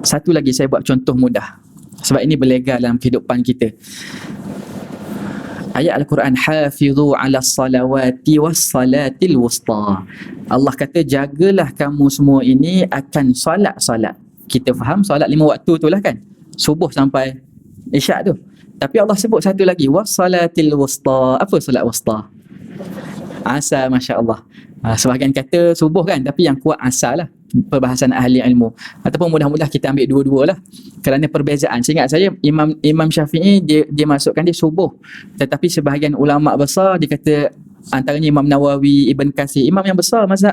Satu lagi saya buat contoh mudah, sebab ini berlegar dalam kehidupan kita. Ayat Al-Quran, hafizu ala salawati was salatil wusta. Allah kata, jagalah kamu semua ini akan solat. Kita faham solat 5 waktu tu lah kan, subuh sampai isyak tu. Tapi Allah sebut satu lagi, was salatil wusta. Apa solat wusta? Asar, Masya Allah. Sebahagian kata subuh kan, tapi yang kuat asar lah, perbahasan ahli ilmu. Ataupun mudah-mudah kita ambil dua-dua lah, kerana perbezaan. Seingat saya Imam Syafi'i dia masukkan dia subuh, tetapi sebahagian ulama besar dia kata, antaranya Imam Nawawi, Ibn Katsir, imam yang besar mazhab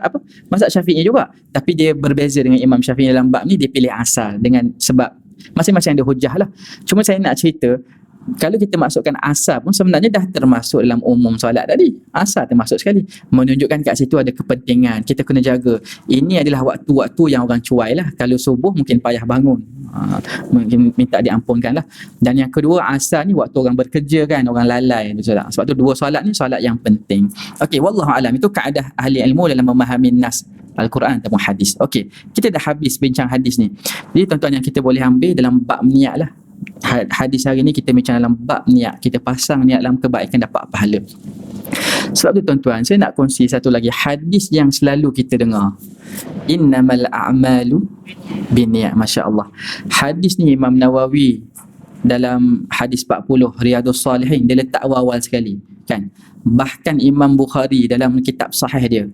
Syafi'i juga, tapi dia berbeza dengan Imam Syafi'i dalam bab ni, dia pilih asar dengan sebab masing-masing ada hujah lah. Cuma saya nak cerita, kalau kita masukkan asar pun sebenarnya dah termasuk dalam umum solat tadi. Asar termasuk sekali, menunjukkan kat situ ada kepentingan, kita kena jaga. Ini adalah waktu-waktu yang orang cuai lah. Kalau subuh mungkin payah bangun, mungkin minta diampunkan lah. Dan yang kedua, asar ni waktu orang bekerja kan, orang lalai. Sebab tu 2 solat ni solat yang penting. Okey, wallahu alam, itu kaedah ahli ilmu dalam memahami nas Al-Quran ataupun hadis. Okey, kita dah habis bincang hadis ni. Jadi tuan-tuan yang kita boleh ambil dalam bab niat lah. Hadis hari ni kita bincang dalam bab niat. Kita pasang niat dalam kebaikan dapat pahala. Sebab tu tuan-tuan, saya nak kongsi satu lagi hadis yang selalu kita dengar. Innamal a'malu binniyat. Masya-Allah. Hadis ni Imam Nawawi dalam hadis 40 Riyadhus Salihin dia letak awal-awal sekali, kan? Bahkan Imam Bukhari dalam kitab sahih dia.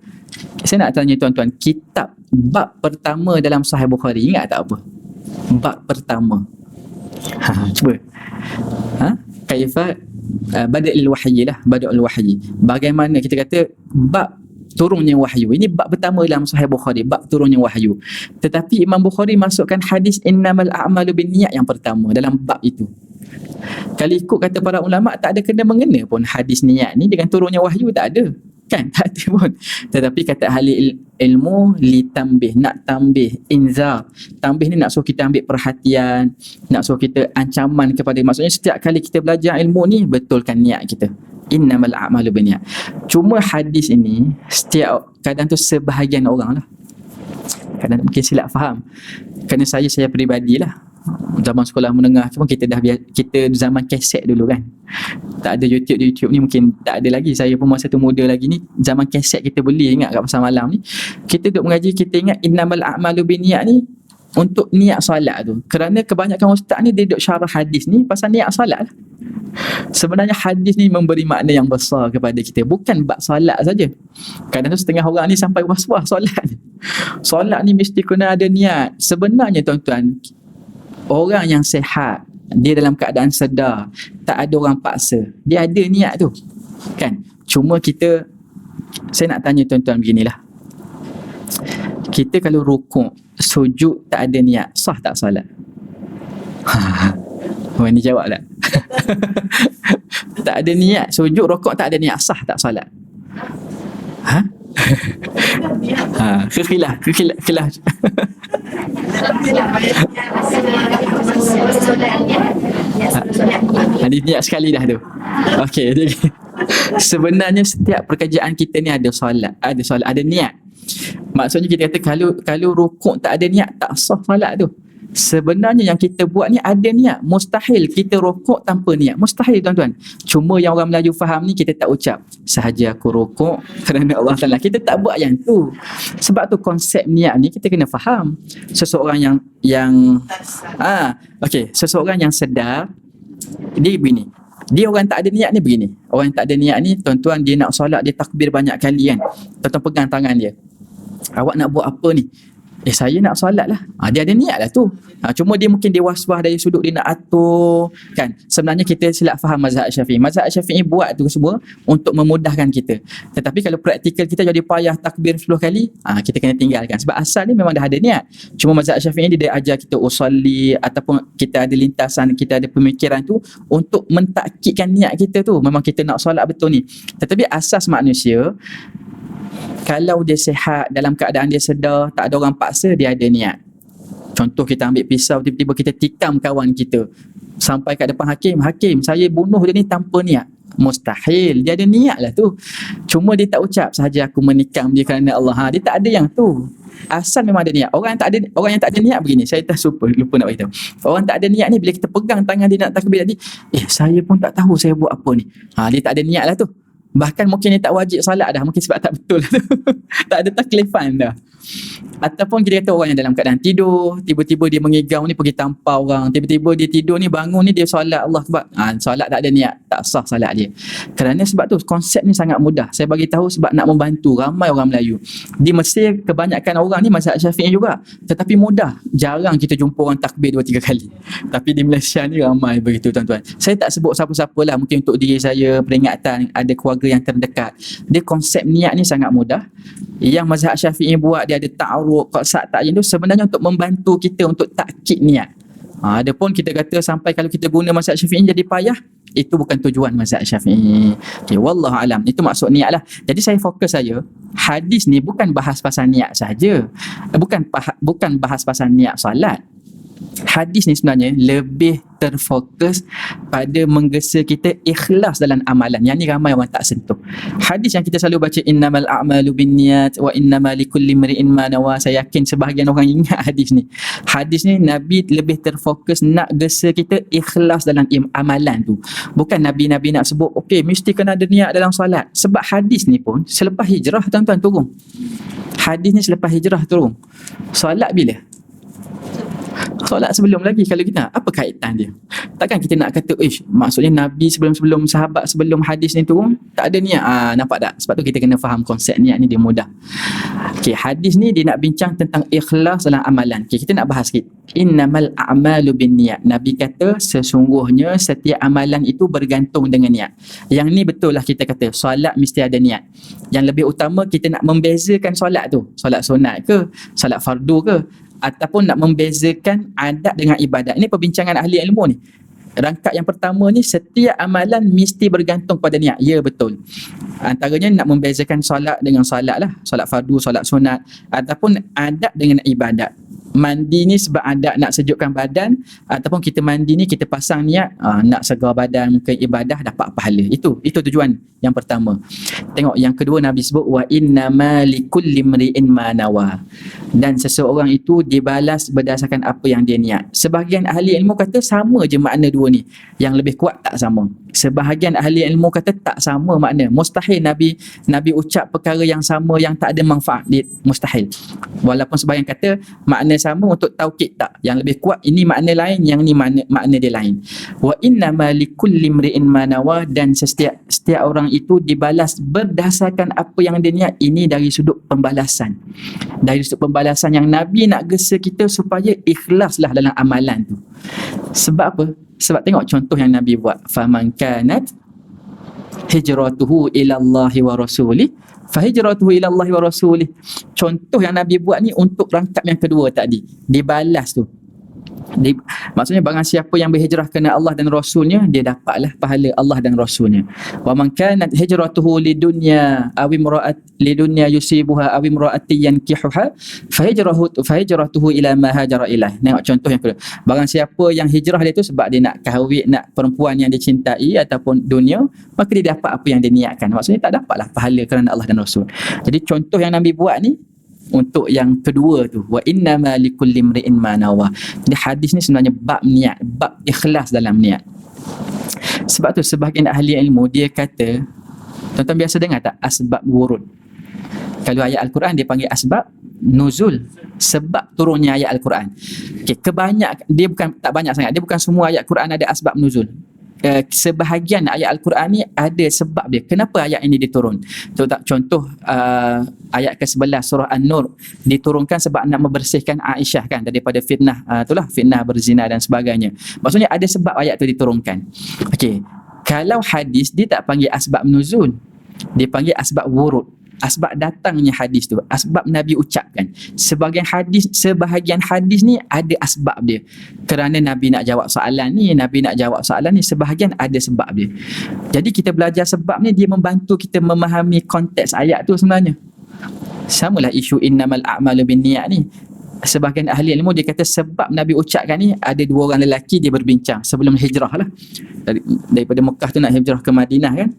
Saya nak tanya tuan-tuan, kitab bab pertama dalam Sahih Bukhari ingat tak apa? Bab pertama. Cuba. Kaifa bada'il wahyi lah, bada'il wahyi. Bagaimana kita kata bab turunnya wahyu. Ini bab pertama dalam Sahih Bukhari, bab turunnya wahyu. Tetapi Imam Bukhari masukkan hadis innamal a'malu binniyat yang pertama dalam bab itu. Kalau ikut kata para ulama, tak ada kena mengena pun hadis niat ni dengan turunnya wahyu, tak ada. Kan? Tak ada pun. Tetapi kata ahli ilmu, litambih, nak tambih, inzar. Tambih ni nak suruh kita ambil perhatian, nak suruh kita ancaman kepada, maksudnya setiap kali kita belajar ilmu ni, betulkan niat kita. Innamal a'malu binniyat. Cuma hadis ini, setiap kadang tu sebahagian orang lah, kadang mungkin silap faham. Kerana saya peribadilah, zaman sekolah menengah cuma kita kita zaman kaset dulu kan, tak ada YouTube ni mungkin tak ada lagi. Saya pun masa tu muda lagi ni, zaman kaset kita beli, ingat kat pasar malam ni kita duduk mengaji, kita ingat innamal a'malu binniyat ni untuk niat solat tu. Kerana kebanyakan ustaz ni dia duduk syarah hadis ni pasal niat solat lah. Sebenarnya hadis ni memberi makna yang besar kepada kita, bukan bab solat saja. Kadang tu setengah orang ni sampai was-was solat ni mesti kena ada niat. Sebenarnya tuan-tuan, orang yang sihat, dia dalam keadaan sedar, tak ada orang paksa, dia ada niat tu, kan? Cuma saya nak tanya tuan-tuan beginilah, kita kalau rukuk, sujud tak ada niat, sah tak solat? Ni jawab tak? Tak ada niat, sujud, rukuk tak ada niat, sah tak solat? Kekhilaf. Hadis niat sekali dah tu. Okey, jadi sebenarnya setiap pekerjaan kita ni ada solat, ada niat. Maksudnya kita kata kalau rukuk tak ada niat, tak sah solat tu. Sebenarnya yang kita buat ni ada niat. Mustahil kita rukuk tanpa niat, mustahil tuan-tuan. Cuma yang orang Melayu faham ni, kita tak ucap sahaja aku rukuk kerana Allah Ta'ala. Kita tak buat yang tu. Sebab tu konsep niat ni kita kena faham. Seseorang seseorang yang sedar, dia begini, dia orang tak ada niat ni begini. Orang yang tak ada niat ni tuan-tuan, dia nak solat, dia takbir banyak kali kan, tuan-tuan pegang tangan dia, awak nak buat apa ni? Saya nak solat lah. Dia ada niat lah tu. Cuma dia mungkin dia was-was dari sudut dia nak atur, kan? Sebenarnya kita silap faham mazhab Syafi'i. Mazhab Syafi'i buat tu semua untuk memudahkan kita. Tetapi kalau praktikal kita jadi payah takbir 10 kali, kita kena tinggalkan. Sebab asal ni memang dah ada niat. Cuma mazhab Syafi'i dia ajar kita usolli, ataupun kita ada lintasan, kita ada pemikiran tu untuk mentakkidkan niat kita tu. Memang kita nak solat betul ni. Tetapi asas manusia, kalau dia sihat, dalam keadaan dia sedar, tak ada orang paksa, dia ada niat. Contoh, kita ambil pisau, tiba-tiba kita tikam kawan kita sampai kat depan hakim, saya bunuh dia ni tanpa niat. Mustahil, dia ada niat lah tu. Cuma dia tak ucap sahaja aku menikam dia kerana Allah. Dia tak ada yang tu. Asal memang ada niat. Orang yang tak ada niat begini, saya lupa nak beritahu. Orang tak ada niat ni, bila kita pegang tangan dia nak takbir tadi, saya pun tak tahu saya buat apa ni. Dia tak ada niat lah tu. Bahkan mungkin dia tak wajib salat dah, mungkin sebab tak betul lah tu. Tak ada taklifan dah. Ataupun kita kata orang yang dalam keadaan tidur, tiba-tiba dia mengigau ni pergi tampar orang, tiba-tiba dia tidur ni, bangun ni dia solat, Allah Akbar. Solat tak ada niat, tak sah solat dia. Kerana sebab tu konsep ni sangat mudah. Saya bagi tahu sebab nak membantu ramai orang Melayu. Di Mesir kebanyakan orang ni mazhab Syafi'i juga, tetapi mudah. Jarang kita jumpa orang takbir 2-3 kali. Tapi di Malaysia ni ramai begitu tuan-tuan. Saya tak sebut siapa-siapa lah, mungkin untuk diri saya, peringatan, ada keluarga yang terdekat. Dia konsep niat ni sangat mudah. Yang mazhab Syafi'i buat, dia ada ta'arud, qasad, ta'yin tu sebenarnya untuk membantu kita untuk takkid niat. Adapun kita kata sampai kalau kita guna mazhab Syafi'i jadi payah, itu bukan tujuan mazhab Syafi'i. Wallahu alam. Itu maksud niat lah. Jadi saya fokus hadis ni bukan bahas pasal niat saja. Bukan bahas pasal niat salat. hadis ni sebenarnya lebih terfokus pada menggesa kita ikhlas dalam amalan. Yang ni ramai orang tak sentuh. Hadis yang kita selalu baca, innamal a'malu binniyat wa innamal likulli imri'in ma nawa. Saya yakin sebahagian orang ingat hadis ni. Hadis ni Nabi lebih terfokus nak gesa kita ikhlas dalam amalan tu. Bukan Nabi nak sebut okey mesti kena ada niat dalam solat. Sebab hadis ni pun selepas hijrah tuan-tuan turun. Hadis ni selepas hijrah turun. Solat bila? Solat sebelum lagi. Kalau kita apa kaitan dia? Takkan kita nak kata maksudnya Nabi sebelum sahabat sebelum hadis ni turun tak ada niat. Nampak tak? Sebab tu kita kena faham konsep niat ni, dia mudah. Okey, hadis ni dia nak bincang tentang ikhlas dalam amalan. Okey, kita nak bahas sikit. Innamal a'malu binniyat. Nabi kata sesungguhnya setiap amalan itu bergantung dengan niat. Yang ni betul lah kita kata solat mesti ada niat. Yang lebih utama kita nak membezakan solat tu, solat sunat ke, solat fardu ke, ataupun nak membezakan adat dengan ibadat. Ini perbincangan ahli ilmu ni. Rangkap yang pertama ni, setiap amalan mesti bergantung pada niat. Ya, betul. Antaranya nak membezakan solat dengan solat lah. Solat fardu, solat sunat. Ataupun adat dengan ibadat. Mandi ni sebab adat nak sejukkan badan, ataupun kita mandi ni kita pasang niat nak segar badan ke ibadah dapat pahala. Itu tujuan yang pertama. Tengok yang kedua, Nabi sebut wa innama likulli imri'in ma nawa. Dan seseorang itu dibalas berdasarkan apa yang dia niat. Sebahagian ahli ilmu kata sama je makna dua ni. Yang lebih kuat tak sama. Sebahagian ahli ilmu kata tak sama makna. Mustahil Nabi ucap perkara yang sama yang tak ada manfaat. Mustahil. Walaupun sebahagian kata makna sama untuk taukid tak. Yang lebih kuat ini makna lain, yang ni makna dia lain. Wa innama likulli imri'in ma nawa. Dan setiap orang itu dibalas berdasarkan apa yang dia niat. Ini dari sudut pembalasan. Dari sudut pembalasan yang Nabi nak gesa kita supaya ikhlaslah dalam amalan tu. Sebab apa? Sebab tengok contoh yang Nabi buat. Faman kanat hijratuhu ila Allahi wa rasulih fahijratuhu ila Allahi wa rasulih. Contoh yang Nabi buat ni untuk rangkap yang kedua tadi. Dibalas tu. Maksudnya barang siapa yang berhijrah kerana Allah dan Rasulnya, dia dapatlah pahala Allah dan Rasulnya. Wa man kanat hijratuhu lidunya aw imra'at lidunya yusibuha aw imra'ati yankihuha fahijratuhu ila ma hajara ilaih. Tengok contoh yang kedua. Barang siapa yang hijrah dia tu sebab dia nak kahwin, nak perempuan yang dicintai ataupun dunia, maka dia dapat apa yang dia niatkan. Maksudnya tak dapatlah pahala kerana Allah dan Rasul. Jadi contoh yang Nabi buat ni untuk yang kedua tu, wa innama likulli imri'in ma nawa. Jadi hadis ni sebenarnya bab niat, bab ikhlas dalam niat. Sebab tu sebahagian ahli ilmu dia kata, tuan-tuan biasa dengar tak asbab wurud? Kalau ayat Al-Quran dia panggil asbab nuzul, sebab turunnya ayat Al-Quran. Okey, dia bukan tak banyak sangat. Dia bukan semua ayat Quran ada asbab nuzul. Sebahagian ayat Al-Quran ni ada sebab dia. Kenapa ayat ini diturun? Contoh ayat ke-11 surah An-Nur diturunkan sebab nak membersihkan Aisyah kan daripada fitnah, itulah fitnah berzina dan sebagainya. Maksudnya ada sebab ayat tu diturunkan. Okey, kalau hadis dia tak panggil asbab nuzul, dia panggil asbab wurud. Asbab datangnya hadis tu, asbab Nabi ucapkan. Sebahagian hadis ni ada asbab dia. Kerana Nabi nak jawab soalan ni, sebahagian ada sebab dia. Jadi kita belajar sebab ni, dia membantu kita memahami konteks ayat tu sebenarnya. Samalah isu innamal a'malu binniyat ni. Sebahagian ahli ilmu dia kata sebab Nabi ucapkan ni, ada dua orang lelaki dia berbincang sebelum hijrah lah. Daripada Mekah tu nak hijrah ke Madinah kan.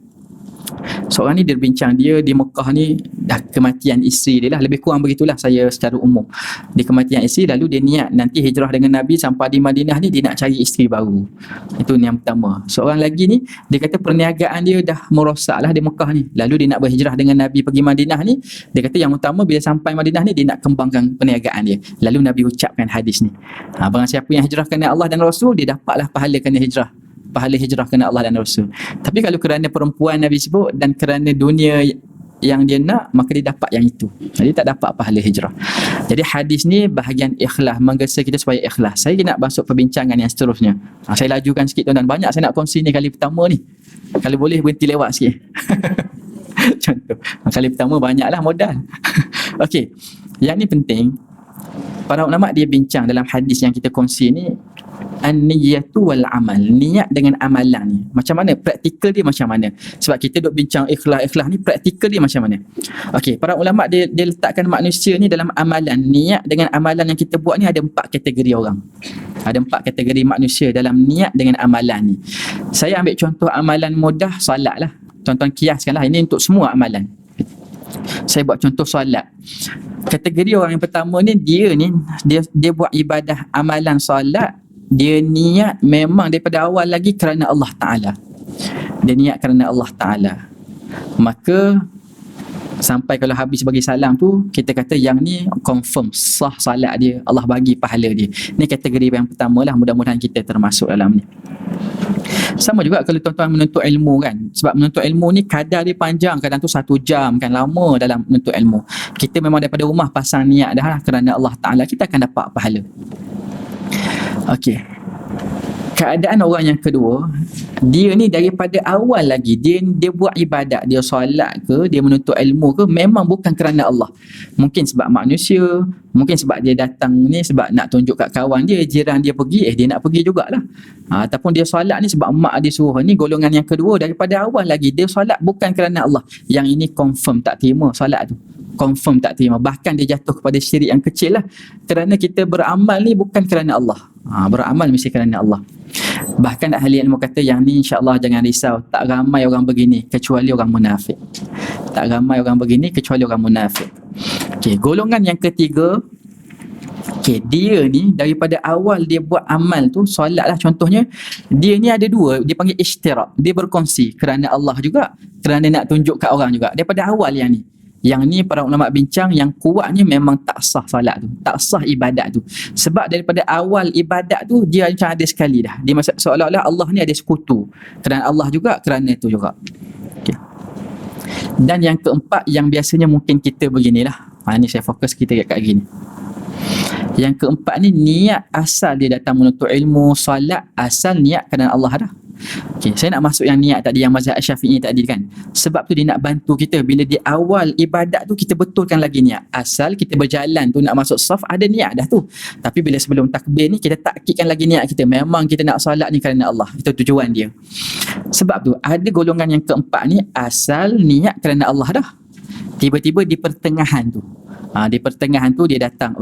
Seorang ni dia berbincang, dia di Mekah ni dah kematian isteri dia lah, lebih kurang begitulah saya secara umum. Dia kematian isteri, lalu dia niat nanti hijrah dengan Nabi, sampai di Madinah ni dia nak cari isteri baru. Itu yang pertama. Seorang lagi ni dia kata perniagaan dia dah merosak lah di Mekah ni, lalu dia nak berhijrah dengan Nabi pergi Madinah ni. Dia kata yang utama bila sampai Madinah ni dia nak kembangkan perniagaan dia. Lalu Nabi ucapkan hadis ni, barang siapa yang hijrah kerana Allah dan Rasul, dia dapatlah pahala kerana hijrah, pahala hijrah kerana Allah dan Rasul. Tapi kalau kerana perempuan Nabi sebut dan kerana dunia yang dia nak, maka dia dapat yang itu. Jadi tak dapat pahala hijrah. Jadi hadis ni bahagian ikhlas, menggesa kita supaya ikhlas. Saya nak masuk perbincangan yang seterusnya. Saya lajukan sikit tuan-tuan. Banyak saya nak kongsi ni kali pertama ni. Kalau boleh berhenti lewat sikit. Contoh. Kali pertama banyaklah modal. Okey. Yang ni penting. Para ulama dia bincang dalam hadis yang kita kongsi ni, an-niyatu wal amal. Niat dengan amalan ni macam mana, praktikal dia macam mana? Sebab kita duk bincang ikhlas ni, praktikal dia macam mana? Okey, para ulama dia letakkan manusia ni dalam amalan. Niat dengan amalan yang kita buat ni ada 4 kategori orang. Ada 4 kategori manusia dalam niat dengan amalan ni. Saya ambil contoh amalan mudah, solat lah. Tuan-tuan kiaskanlah, ini untuk semua amalan. Saya buat contoh solat. Kategori orang yang pertama ni, dia buat ibadah amalan solat, dia niat memang daripada awal lagi kerana Allah Ta'ala. Dia niat kerana Allah Ta'ala. Maka sampai kalau habis bagi salam tu, kita kata yang ni confirm sah salat dia, Allah bagi pahala dia. Ni kategori yang pertama lah, mudah-mudahan kita termasuk dalam ni. Sama juga kalau tuan-tuan menuntut ilmu kan. Sebab menuntut ilmu ni kadar dia panjang, kadang tu 1 jam kan, lama dalam menuntut ilmu. Kita memang daripada rumah pasang niat dah lah kerana Allah Ta'ala, kita akan dapat pahala. Okey. Keadaan orang yang kedua, dia ni daripada awal lagi dia buat ibadat, dia solat ke, dia menuntut ilmu ke, memang bukan kerana Allah. Mungkin sebab manusia, mungkin sebab dia datang ni sebab nak tunjuk kat kawan dia, jiran dia pergi, dia nak pergi jugalah. Ataupun dia solat ni sebab mak dia suruh. Ni golongan yang kedua, daripada awal lagi dia solat bukan kerana Allah. Yang ini confirm tak terima solat tu. Confirm tak terima. Bahkan dia jatuh kepada syirik yang kecil lah. Kerana kita beramal ni bukan kerana Allah. Beramal mesti kerana Allah. Bahkan ahli ilmu kata yang ni insya-Allah jangan risau, tak ramai orang begini kecuali orang munafik. Tak ramai orang begini kecuali orang munafik. Okey, golongan yang ketiga, okey, dia ni daripada awal dia buat amal tu, solat lah contohnya, dia ni ada 2, dia panggil ishtirak. Dia berkongsi kerana Allah juga, kerana nak tunjuk kat orang juga. Daripada awal yang ni. Yang ni para ulama bincang, yang kuatnya memang tak sah solat tu, tak sah ibadat tu. Sebab daripada awal ibadat tu dia macam ada sekali dah. Dia seolah-olah Allah ni ada sekutu. Kerana Allah juga, kerana itu juga. Okay. Dan yang keempat, yang biasanya mungkin kita beginilah. Ni saya fokus kita kat gini. Yang keempat ni, niat asal dia datang menuntut ilmu, solat asal niat kerana Allah dah. Okay, saya nak masuk yang niat tadi, yang mazhab Syafi'i tadi kan. Sebab tu dia nak bantu kita bila di awal ibadat tu kita betulkan lagi niat. Asal kita berjalan tu nak masuk saf, ada niat dah tu. Tapi bila sebelum takbir ni kita takkidkan lagi niat kita. Memang kita nak solat ni kerana Allah. Itu tujuan dia. Sebab tu ada golongan yang keempat ni, asal niat kerana Allah dah. Tiba-tiba di pertengahan tu. Di pertengahan tu dia datang,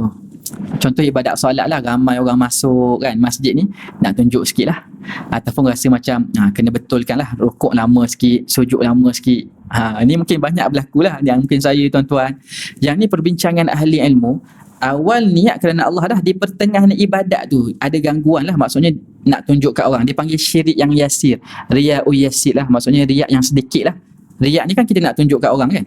contoh ibadat solat lah, ramai orang masuk kan masjid ni, nak tunjuk sikit lah. Ataupun rasa macam kena betulkan lah, rukuk lama sikit, sujud lama sikit. Ini mungkin banyak berlaku lah, yang mungkin saya tuan-tuan. Yang ni perbincangan ahli ilmu. Awal niat kerana Allah dah, di pertengahan ibadat tu ada gangguan lah, maksudnya nak tunjuk kat orang. Dia panggil syirik yang yasir, riya'u yasir lah, maksudnya riak yang sedikit lah. Riak ni kan kita nak tunjuk kat orang kan.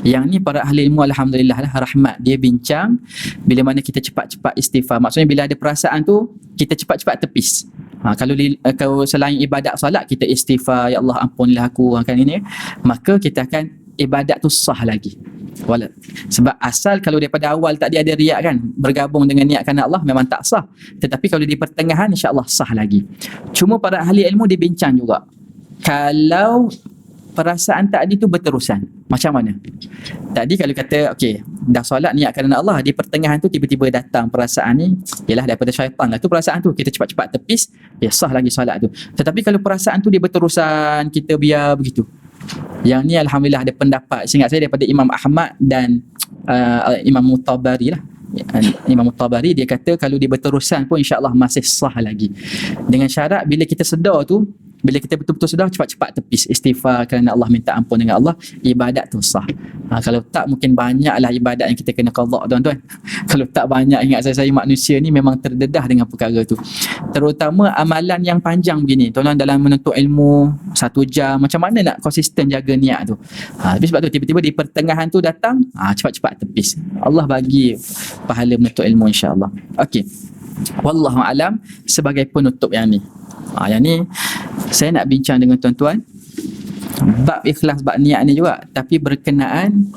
Yang ni para ahli ilmu alhamdulillah lah, rahmat, dia bincang bila mana kita cepat-cepat istighfar. Maksudnya bila ada perasaan tu kita cepat-cepat tepis. Kalau selain ibadat solat kita istighfar, ya Allah ampunilah aku kan ini, maka kita akan ibadat tu sah lagi. Sebab asal kalau daripada awal tak ada riak kan, bergabung dengan niat kerana Allah, memang tak sah. Tetapi kalau di pertengahan insya-Allah sah lagi. Cuma para ahli ilmu dia bincang juga, kalau perasaan tadi tu berterusan, macam mana? Tadi kalau kata okey, dah solat niat kerana Allah, di pertengahan tu tiba-tiba datang perasaan ni, ialah daripada syaitan lah tu perasaan tu, kita cepat-cepat tepis, sah lagi solat tu. Tetapi kalau perasaan tu dia berterusan, kita biar begitu. Yang ni alhamdulillah ada pendapat, seingat saya daripada Imam Ahmad dan Imam Tabari lah. Imam Tabari dia kata kalau dia berterusan pun insya-Allah masih sah lagi. Dengan syarat bila kita sedar tu, bila kita betul-betul sedar, cepat-cepat tepis istighfar kerana Allah, minta ampun dengan Allah, ibadat tu sah. Kalau tak, mungkin banyaklah ibadat yang kita kena qada tuan-tuan. Kalau tak banyak, ingat saya manusia ni memang terdedah dengan perkara tu. Terutama amalan yang panjang begini, tuan-tuan, dalam menuntut ilmu 1 jam, macam mana nak konsisten jaga niat tu. Tapi sebab tu tiba-tiba di pertengahan tu datang, cepat-cepat tepis. Allah bagi pahala menuntut ilmu insya-Allah. Okey. Wallahu alam, sebagai penutup yang ni. Yang ni saya nak bincang dengan tuan-tuan bab ikhlas, bab niat ni juga, tapi berkenaan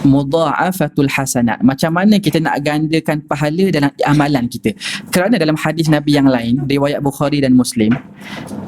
mudha'afatul hasanat. Macam mana kita nak gandakan pahala dalam amalan kita. Kerana dalam hadis Nabi yang lain, riwayat Bukhari dan Muslim,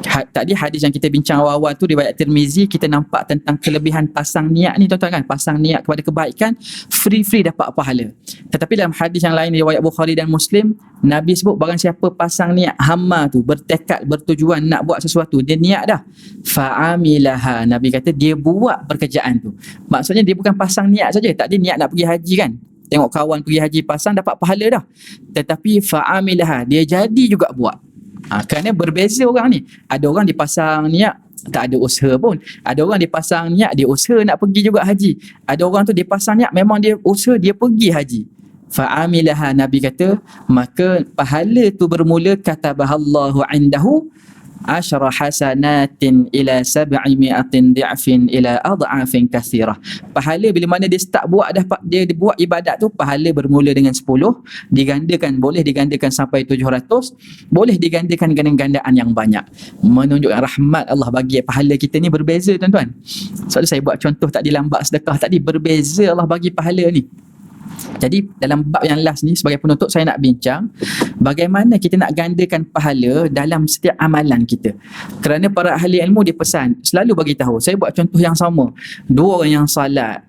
Tadi hadis yang kita bincang awal-awal tu riwayat Tirmizi, kita nampak tentang kelebihan pasang niat ni tuan-tuan kan. Pasang niat kepada kebaikan, free dapat pahala. Tetapi dalam hadis yang lain riwayat Bukhari dan Muslim, Nabi sebut barang siapa pasang niat hamma tu, bertekad, bertujuan nak buat sesuatu, dia niat dah, fa'amilaha, Nabi kata dia buat pekerjaan tu. Maksudnya dia bukan pasang niat saja. Tak, dia niat nak pergi haji kan, tengok kawan pergi haji pasang dapat pahala dah, tetapi fa'amilaha, dia jadi juga buat. Kerana berbeza orang ni. Ada orang dipasang niat tak ada usaha pun. Ada orang dipasang niat dia usaha nak pergi juga haji. Ada orang tu dipasang niat memang dia usaha dia pergi haji. Fa'amilaha, Nabi kata maka pahala tu bermula katabahallahu indahu asyara hasanatin ila 700 di'fin ila ad'afin kathirah. Pahala bila mana dia start buat dah, dia buat ibadat tu, pahala bermula dengan 10, digandakan, boleh digandakan sampai 700, boleh digandakan dengan gandaan yang banyak. Menunjukkan rahmat Allah bagi pahala kita ni berbeza tuan-tuan. Soalnya saya buat contoh tadi lambat sedekah tadi, berbeza Allah bagi pahala ni. Jadi dalam bab yang last ni sebagai penutup saya nak bincang bagaimana kita nak gandakan pahala dalam setiap amalan kita. Kerana para ahli ilmu dia pesan selalu bagi tahu, saya buat contoh yang sama. Dua orang yang salat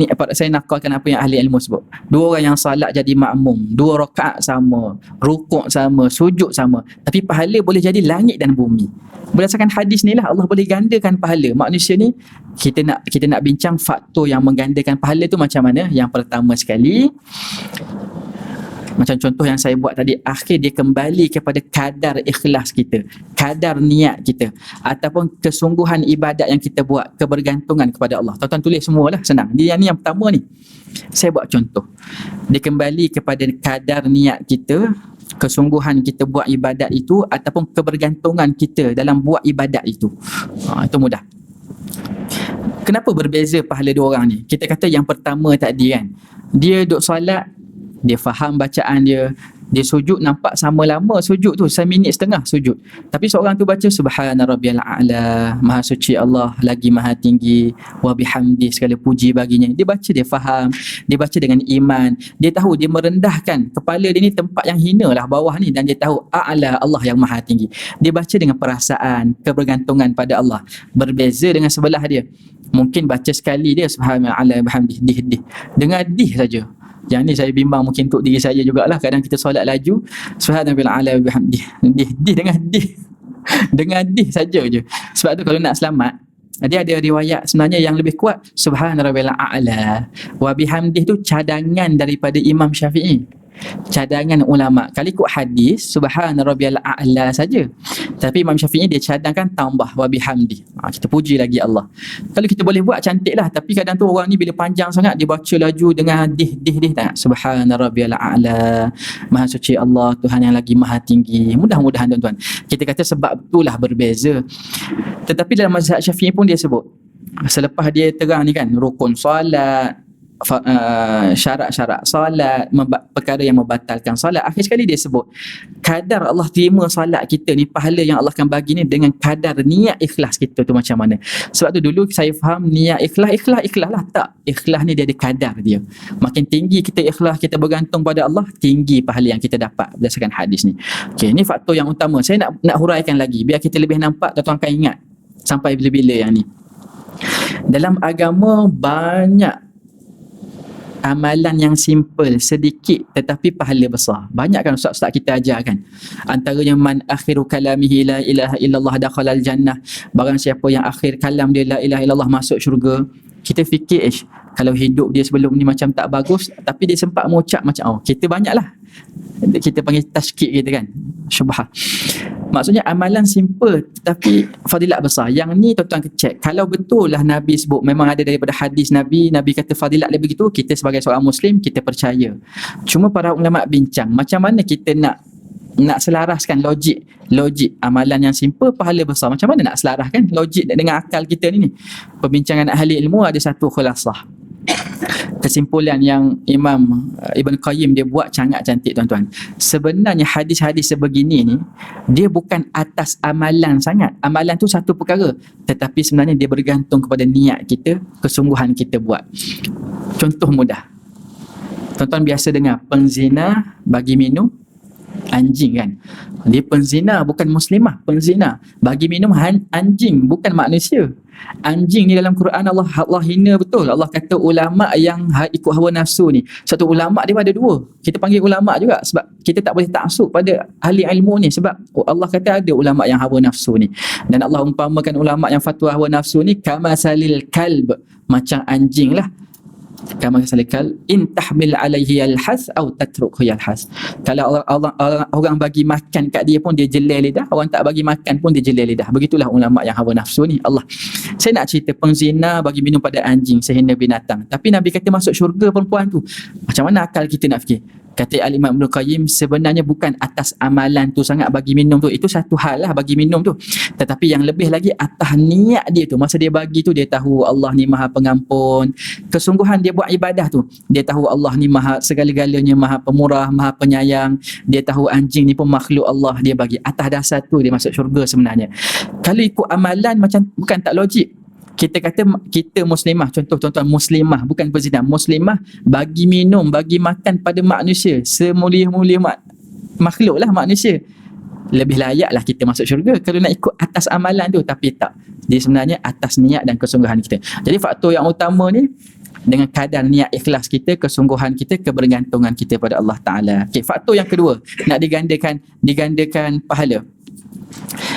ni, saya nakalkan apa yang ahli ilmu sebut. Dua orang yang salat jadi makmum, 2 rakaat sama, rukuk sama, sujud sama, tapi pahala boleh jadi langit dan bumi. Berdasarkan hadis ni lah Allah boleh gandakan pahala. Manusia ni kita nak bincang faktor yang menggandakan pahala tu macam mana. Yang pertama sekali, macam contoh yang saya buat tadi, akhir dia kembali kepada kadar ikhlas kita, kadar niat kita, ataupun kesungguhan ibadat yang kita buat, kebergantungan kepada Allah. Tuan-tuan tulis semualah, senang. Dia ni yang pertama ni. Saya buat contoh. Dia kembali kepada kadar niat kita, kesungguhan kita buat ibadat itu, ataupun kebergantungan kita dalam buat ibadat itu. Itu mudah. Kenapa berbeza pahala dua orang ni? Kita kata yang pertama tadi kan, dia duduk solat, dia faham bacaan dia sujud nampak sama lama sujud tu, 1.5 minit sujud. Tapi seorang tu baca subhana rabbiyal a'la, maha suci Allah lagi maha tinggi, wa bihamdi, segala puji baginya. Dia baca, dia faham, dia baca dengan iman, dia tahu dia merendahkan kepala dia ni tempat yang hina lah bawah ni, dan dia tahu a'la Allah yang maha tinggi. Dia baca dengan perasaan kebergantungan pada Allah. Berbeza dengan sebelah dia, mungkin baca sekali dia subhana ala bihamdi, dih dengan dih saja. Yang ni saya bimbang mungkin untuk diri saya jugalah. Kadang kita solat laju, subhanallah ala bihamdi, dengan dih saja je. Sebab tu kalau nak selamat, dia ada riwayat sebenarnya yang lebih kuat, subhanallah a'la wa bihamdi tu cadangan daripada Imam Syafi'i, cadangan ulama. Kalau ikut hadis subhana rabbiyal a'la saja, tapi Imam Syafi'i dia cadangkan tambah wa bihamdi. Kita puji lagi Allah. Kalau kita boleh buat cantik lah, tapi kadang tu orang ni bila panjang sangat dia baca laju dengan dih tak, subhana rabbiyal a'la, maha suci Allah Tuhan yang lagi maha tinggi. Mudah-mudahan tuan-tuan kita kata sebab itulah berbeza. Tetapi dalam mazhab Syafi'i pun dia sebut, selepas dia terang ni kan, rukun solat, syarat-syarat solat, perkara yang membatalkan solat, akhir sekali dia sebut kadar Allah terima solat kita ni, pahala yang Allah akan bagi ni dengan kadar niat ikhlas kita tu macam mana. Sebab tu dulu saya faham niat ikhlas lah, tak, ikhlas ni dia ada kadar dia. Makin tinggi kita ikhlas, kita bergantung pada Allah, tinggi pahala yang kita dapat berdasarkan hadis ni. Okey, ni faktor yang utama. Saya nak huraikan lagi biar kita lebih nampak, tuan-tuan akan ingat sampai bila-bila yang ni. Dalam agama banyak amalan yang simple, sedikit tetapi pahala besar. Banyak kan ustaz-ustaz kita ajar kan. Antaranya man akhiru kalamihi la ilaha illallah dakhalal jannah. Barang siapa yang akhir kalam dia la ilaha illallah masuk syurga. Kita fikir kalau hidup dia sebelum ni macam tak bagus, tapi dia sempat mengucap macam kita banyaklah. Kita panggil tashkik kita kan, syubhah. Maksudnya amalan simple tetapi fadilat besar. Yang ni tuan-tuan cek, kalau betul lah Nabi sebut, memang ada daripada hadis Nabi kata fadilat dia begitu, kita sebagai seorang Muslim kita percaya. Cuma para ulama bincang macam mana kita nak selaraskan logik amalan yang simple pahala besar. Macam mana nak selaraskan logik dengan akal kita ni? Perbincangan ahli ilmu ada satu khulasah, kesimpulan yang Imam Ibn Qayyim dia buat sangat cantik tuan-tuan. Sebenarnya hadis-hadis sebegini ni dia bukan atas amalan sangat. Amalan tu satu perkara, tetapi sebenarnya dia bergantung kepada niat kita, kesungguhan kita buat. Contoh mudah, tuan-tuan biasa dengar penzina bagi minum Anjing kan. Dia penzina, bukan muslimah, penzina. Bagi minum anjing, bukan manusia. Anjing ni dalam Quran Allah hina betul. Allah kata ulama yang ikut hawa nafsu ni. Satu ulama dia ada dua. Kita panggil ulama juga sebab kita tak boleh taksub pada ahli ilmu ni sebab Allah kata ada ulama yang hawa nafsu ni. Dan Allah umpamakan ulama yang fatwa hawa nafsu ni kama salil kalb, macam anjing lah. Kama salikal in tahmil alaihi alhas atau tatrukhu yalhas. Kalau orang bagi makan kat dia pun dia jelai lidah, orang tak bagi makan pun dia jelai lidah. Begitulah ulama yang hawa nafsu ni. Saya nak cerita penzina bagi minum pada anjing sehina binatang. Tapi Nabi kata masuk syurga perempuan tu. Macam mana akal kita nak fikir? Kata Al-Imam Ibn Qayyim, sebenarnya bukan atas amalan tu sangat bagi minum tu. Itu satu hal lah bagi minum tu. Tetapi yang lebih lagi atas niat dia tu. Masa dia bagi tu dia tahu Allah ni maha pengampun. Kesungguhan dia buat ibadah tu. Dia tahu Allah ni maha segala-galanya, maha pemurah, maha penyayang. Dia tahu anjing ni pun makhluk Allah. Dia bagi atas dasar tu dia masuk syurga sebenarnya. Kalau ikut amalan macam bukan tak logik. Kita kata kita muslimah, contoh tuan-tuan, muslimah bukan pezina, muslimah bagi minum, bagi makan pada manusia, semulia-mulia makhluk lah manusia, lebih layak lah kita masuk syurga kalau nak ikut atas amalan tu. Tapi tak, dia sebenarnya atas niat dan kesungguhan kita. Jadi faktor yang utama ni dengan kadar niat ikhlas kita, kesungguhan kita, kebergantungan kita pada Allah Ta'ala. Okay, faktor yang kedua, nak digandakan pahala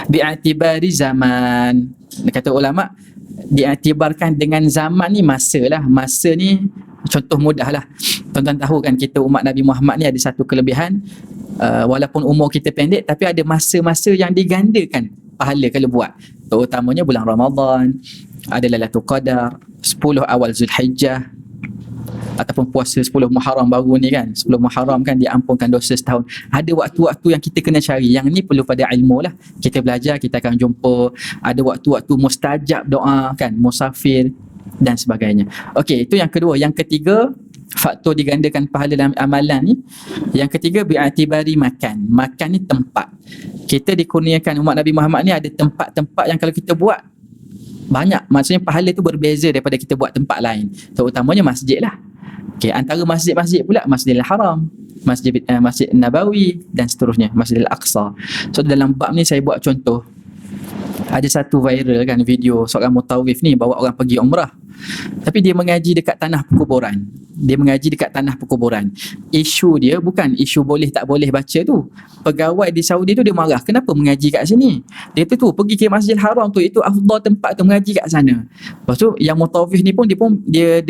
bi'atibari zaman. Kata ulama, diiktibarkan dengan zaman ni, masa lah. Masa ni contoh mudah lah. Tuan-tuan tahu kan kita umat Nabi Muhammad ni ada satu kelebihan, walaupun umur kita pendek tapi ada masa-masa yang digandakan pahala kalau buat. Terutamanya bulan Ramadan, ada Lailatul Qadar, 10 awal Zulhijjah, ataupun puasa 10 Muharram baru ni kan. 10 Muharram kan diampunkan dosa setahun. Ada waktu-waktu yang kita kena cari. Yang ni perlu pada ilmu lah. Kita belajar, kita akan jumpa. Ada waktu-waktu mustajab doa kan, musafir dan sebagainya. Okey, itu yang kedua. Yang ketiga, faktor digandakan pahala dalam amalan ni. Yang ketiga, bi'atibari makan. Makan ni tempat. Kita dikurniakan umat Nabi Muhammad ni ada tempat-tempat yang kalau kita buat banyak, maksudnya pahala tu berbeza daripada kita buat tempat lain. Terutamanya masjid lah. Okay, antara masjid-masjid pula Masjidil Haram, Masjid Nabawi dan seterusnya, Masjidil Aqsa. So dalam bab ni saya buat contoh. Ada satu viral kan video seorang mutawif ni bawa orang pergi umrah. Tapi dia mengaji dekat tanah perkuburan. Isu dia bukan isu boleh tak boleh baca tu. Pegawai di Saudi tu dia marah, kenapa mengaji kat sini? Dia kata tu pergi ke Masjidil Haram tu, itu afdal tempat tu mengaji kat sana. Lepas tu yang mutawif ni pun dia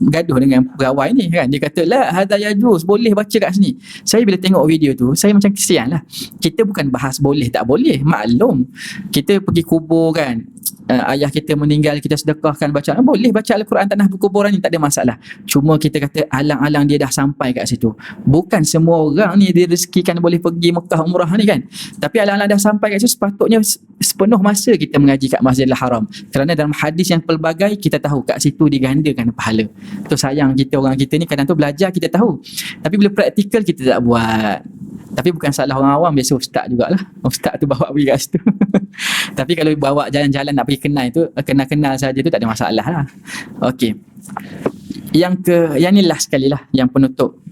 bergaduh dengan pegawai ni kan. Dia kata la hadza yajuz, boleh baca kat sini. Saya bila tengok video tu saya macam kesian lah. Kita bukan bahas boleh tak boleh, maklum. Kita pergi kubur kan, ayah kita meninggal, kita sedekahkan bacaan, boleh baca Al-Quran tanah perkuburan ni, tak ada masalah. Cuma kita kata alang-alang dia dah sampai kat situ. Bukan semua orang ni direzekikan boleh pergi Mekah umrah ni kan. Tapi alang-alang dah sampai kat situ, sepatutnya sepenuh masa kita mengaji kat Masjidil Haram. Kerana dalam hadis yang pelbagai kita tahu kat situ digandakan pahala. Tu sayang kita, orang kita ni kadang tu belajar kita tahu, tapi bila praktikal kita tak buat. Tapi bukan salah orang awam, biasa ustaz jugalah. Ustaz tu bawa pergi kat situ. Tapi kalau bawa jalan-jalan nak pergi kenal tu, kenal-kenal saja tu tak ada masalah lah. Okey. Yang ni last sekali lah, yang penutup.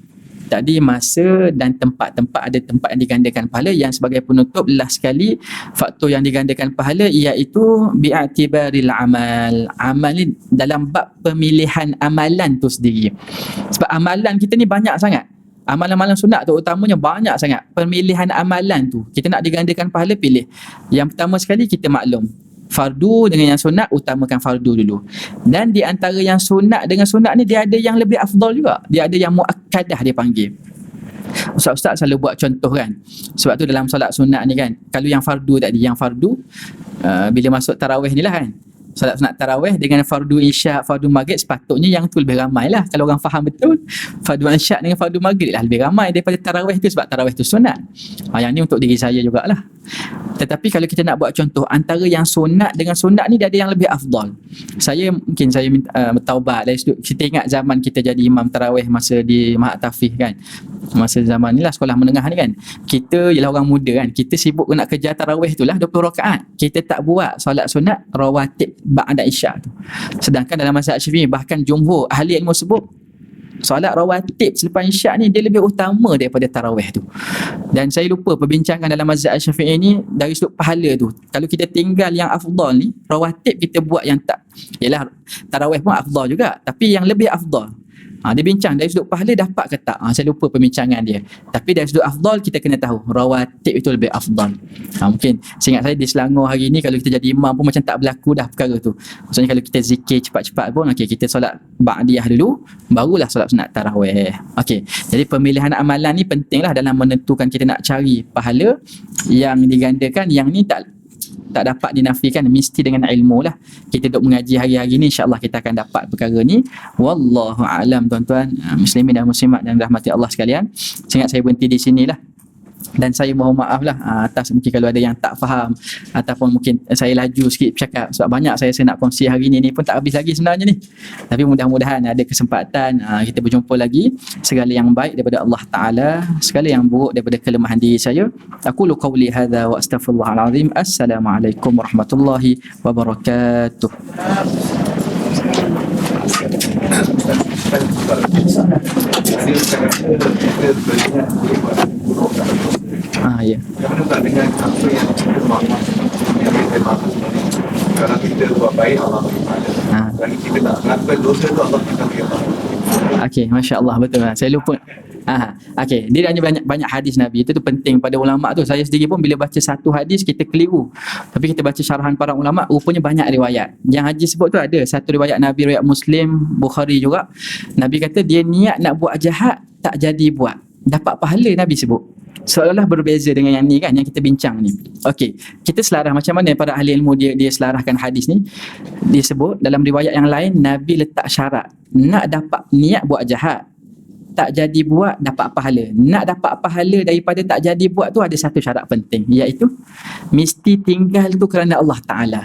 Tadi masa dan tempat-tempat, ada tempat yang digandakan pahala. Yang sebagai penutup last sekali, faktor yang digandakan pahala iaitu bi'atibaril amal. Amal ni dalam bab pemilihan amalan tu sendiri. Sebab amalan kita ni banyak sangat. Amalan-amalan sunat tu utamanya banyak sangat. Pemilihan amalan tu, kita nak digandakan pahala, pilih. Yang pertama sekali kita maklum, fardu dengan yang sunat, utamakan fardu dulu. Dan di antara yang sunat dengan sunat ni dia ada yang lebih afdal juga. Dia ada yang muakkadah dia panggil. Ustaz-ustaz selalu buat contoh kan. Sebab tu dalam solat sunat ni kan, kalau yang fardu tadi, yang fardu bila masuk tarawih ni lah kan, solat sunat tarawih dengan fardu isyak, fardu maghrib, sepatutnya yang tu lebih ramai lah. Kalau orang faham betul, fardu isyak dengan fardu maghrib lah lebih ramai daripada tarawih tu, sebab tarawih tu sunat. Yang ni untuk diri saya jugalah. Tetapi kalau kita nak buat contoh, antara yang sunat dengan sunat ni dia ada yang lebih afdal. Saya minta bertaubat dari situ. Kita ingat zaman kita jadi imam tarawih masa di Mahat Tafih kan, masa zaman ni lah, sekolah menengah ni kan, kita ialah orang muda kan, kita sibuk nak kejar tarawih tu lah 20 rakaat. Kita tak buat solat sunat rawatib ba'da isyak tu. Sedangkan dalam mazhab Syafi'i, bahkan jumhur ahli ilmu sebut Solat rawatib selepas isyak ni dia lebih utama daripada tarawih tu. Dan saya lupa perbincangan dalam mazhab Syafi'i ni dari sudut pahala tu. Kalau kita tinggal yang afdal ni, rawatib kita buat yang tak, yalah tarawih pun afdal juga, tapi yang lebih afdal. Dia bincang dari sudut pahala dapat ke tak. Saya lupa perbincangan dia. Tapi dari sudut afdal kita kena tahu rawatib itu lebih afdal. Mungkin seingat saya di Selangor hari ni kalau kita jadi imam pun macam tak berlaku dah perkara tu. Maksudnya kalau kita zikir cepat-cepat pun kita solat ba'diyah dulu, barulah solat sunat tarawih. Jadi pemilihan amalan ni pentinglah dalam menentukan kita nak cari pahala yang digandakan. Yang ni tak dapat dinafikan, mesti dengan ilmu lah. Kita duk mengaji hari-hari ni, insya-Allah kita akan dapat perkara ni. Wallahu a'lam tuan-tuan muslimin dan muslimat dan rahmati Allah sekalian. Seingat saya berhenti di sinilah. Dan saya mohon maaf lah atas mungkin kalau ada yang tak faham ataupun mungkin saya laju sikit bercakap, sebab banyak saya nak kongsi hari ni pun tak habis lagi sebenarnya ni. Tapi mudah-mudahan ada kesempatan kita berjumpa lagi. Segala yang baik daripada Allah Ta'ala, segala yang buruk daripada kelemahan diri saya. Aqulu qawli hadha wa astaghfirullahal azim. Assalamualaikum warahmatullahi wabarakatuh. Ya. Bagaimana tak dengan apa yang kita mahu yang kita mahu kalau kita buat baik Allah beri pahala. Kalau kita tak melakukan dosa tu Allah kita beri pahala. Masya Allah, betul lah. Saya lupa. Dia ada banyak hadis Nabi. Itu penting pada ulama tu. Saya sendiri pun bila baca satu hadis kita keliru. Tapi kita baca syarahan para ulama, rupanya banyak riwayat. Yang Haji sebut tu ada satu riwayat Nabi, riwayat Muslim, Bukhari juga. Nabi kata dia niat nak buat jahat, tak jadi buat, dapat pahala. Nabi sebut seolah-olah berbeza dengan yang ni kan, yang kita bincang ni. Kita selarah macam mana para ahli ilmu dia selarahkan hadis ni. Dia sebut dalam riwayat yang lain Nabi letak syarat, nak dapat niat buat jahat tak jadi buat dapat pahala. Nak dapat pahala daripada tak jadi buat tu ada satu syarat penting, iaitu mesti tinggal tu kerana Allah Ta'ala.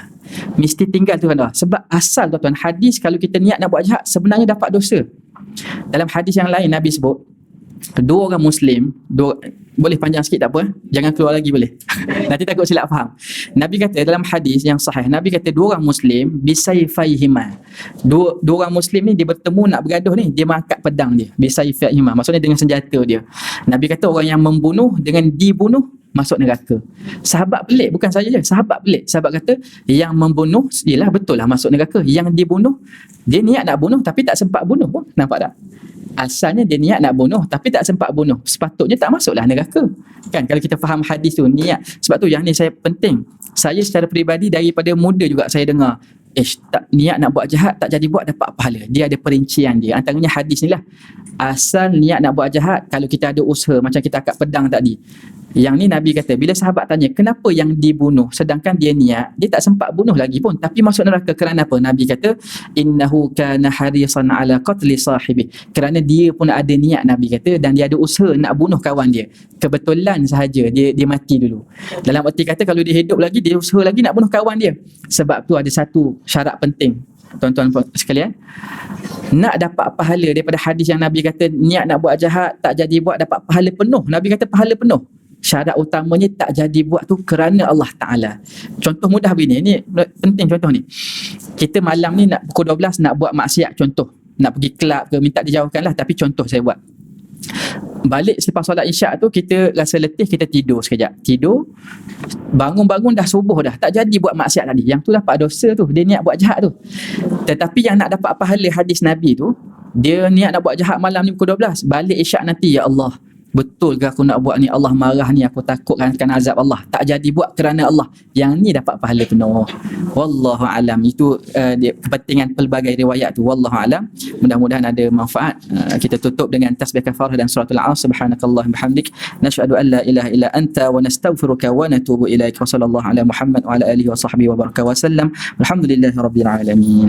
Mesti tinggal tu kerana Allah. Sebab asal tuan-tuan hadis kalau kita niat nak buat jahat sebenarnya dapat dosa. Dalam hadis yang lain Nabi sebut dua orang Muslim, boleh panjang sikit tak apa, jangan keluar lagi boleh nanti takut silap faham. Nabi kata dalam hadis yang sahih, Nabi kata dua orang Muslim bisayfaihima, dua orang Muslim ni dia bertemu nak bergaduh ni, dia mengangkat pedang dia, bisayfaihima maksudnya dengan senjata dia. Nabi kata orang yang membunuh dengan dibunuh masuk neraka. Sahabat pelik, bukan saya je, sahabat pelik. Sahabat kata yang membunuh yelah betul lah masuk neraka, yang dibunuh dia niat nak bunuh tapi tak sempat bunuh pun. Nampak tak? Asalnya dia niat nak bunuh tapi tak sempat bunuh, sepatutnya tak masuklah neraka kan, kalau kita faham hadis tu niat. Sebab tu yang ni saya penting, saya secara peribadi daripada muda juga saya dengar tak niat nak buat jahat tak jadi buat dapat pahala. Dia ada perincian dia, antaranya hadis ni lah. Asal niat nak buat jahat, kalau kita ada usaha macam kita angkat pedang tadi, yang ni Nabi kata bila sahabat tanya kenapa yang dibunuh sedangkan dia niat, dia tak sempat bunuh lagi pun tapi masuk neraka, kerana apa? Nabi kata innahu kana harisan ala qatli sahibi, kerana dia pun ada niat Nabi kata, dan dia ada usaha nak bunuh kawan dia, kebetulan sahaja dia mati dulu. Dalam arti kata kalau dia hidup lagi dia usaha lagi nak bunuh kawan dia. Sebab tu ada satu syarat penting tuan-tuan sekalian, nak dapat pahala daripada hadis yang Nabi kata niat nak buat jahat tak jadi buat dapat pahala penuh. Nabi kata pahala penuh. Syarat utamanya tak jadi buat tu kerana Allah Ta'ala. Contoh mudah begini, ni penting contoh ni. Kita malam ni nak pukul 12 nak buat maksiat, contoh nak pergi kelab ke, minta dijauhkan lah, tapi contoh saya buat. Balik selepas solat isyak tu kita rasa letih, kita tidur sekejap, tidur bangun-bangun dah subuh dah, tak jadi buat maksiat tadi, yang tu dapat dosa tu, dia niat buat jahat tu. Tetapi yang nak dapat pahala hadis Nabi tu, dia niat nak buat jahat malam ni pukul 12, balik isyak nanti, ya Allah betul ke aku nak buat ni, Allah marah ni, aku takut akan azab Allah, tak jadi buat kerana Allah, yang ni dapat pahala penuh. Wallahu alam. Itu kepentingan pelbagai riwayat tu. Wallahu alam. Mudah-mudahan ada manfaat. Kita tutup dengan tasbih kafarah dan suratul As. Subhanakallah bihamdik, nasyhadu an la ilaha illa anta wa nastaghfiruka wa natubu ilaik. Wa sallallahu ala Muhammad wa ala alihi wa sahbihi wa baraka wa sallam. Alhamdulillahirabbil alamin.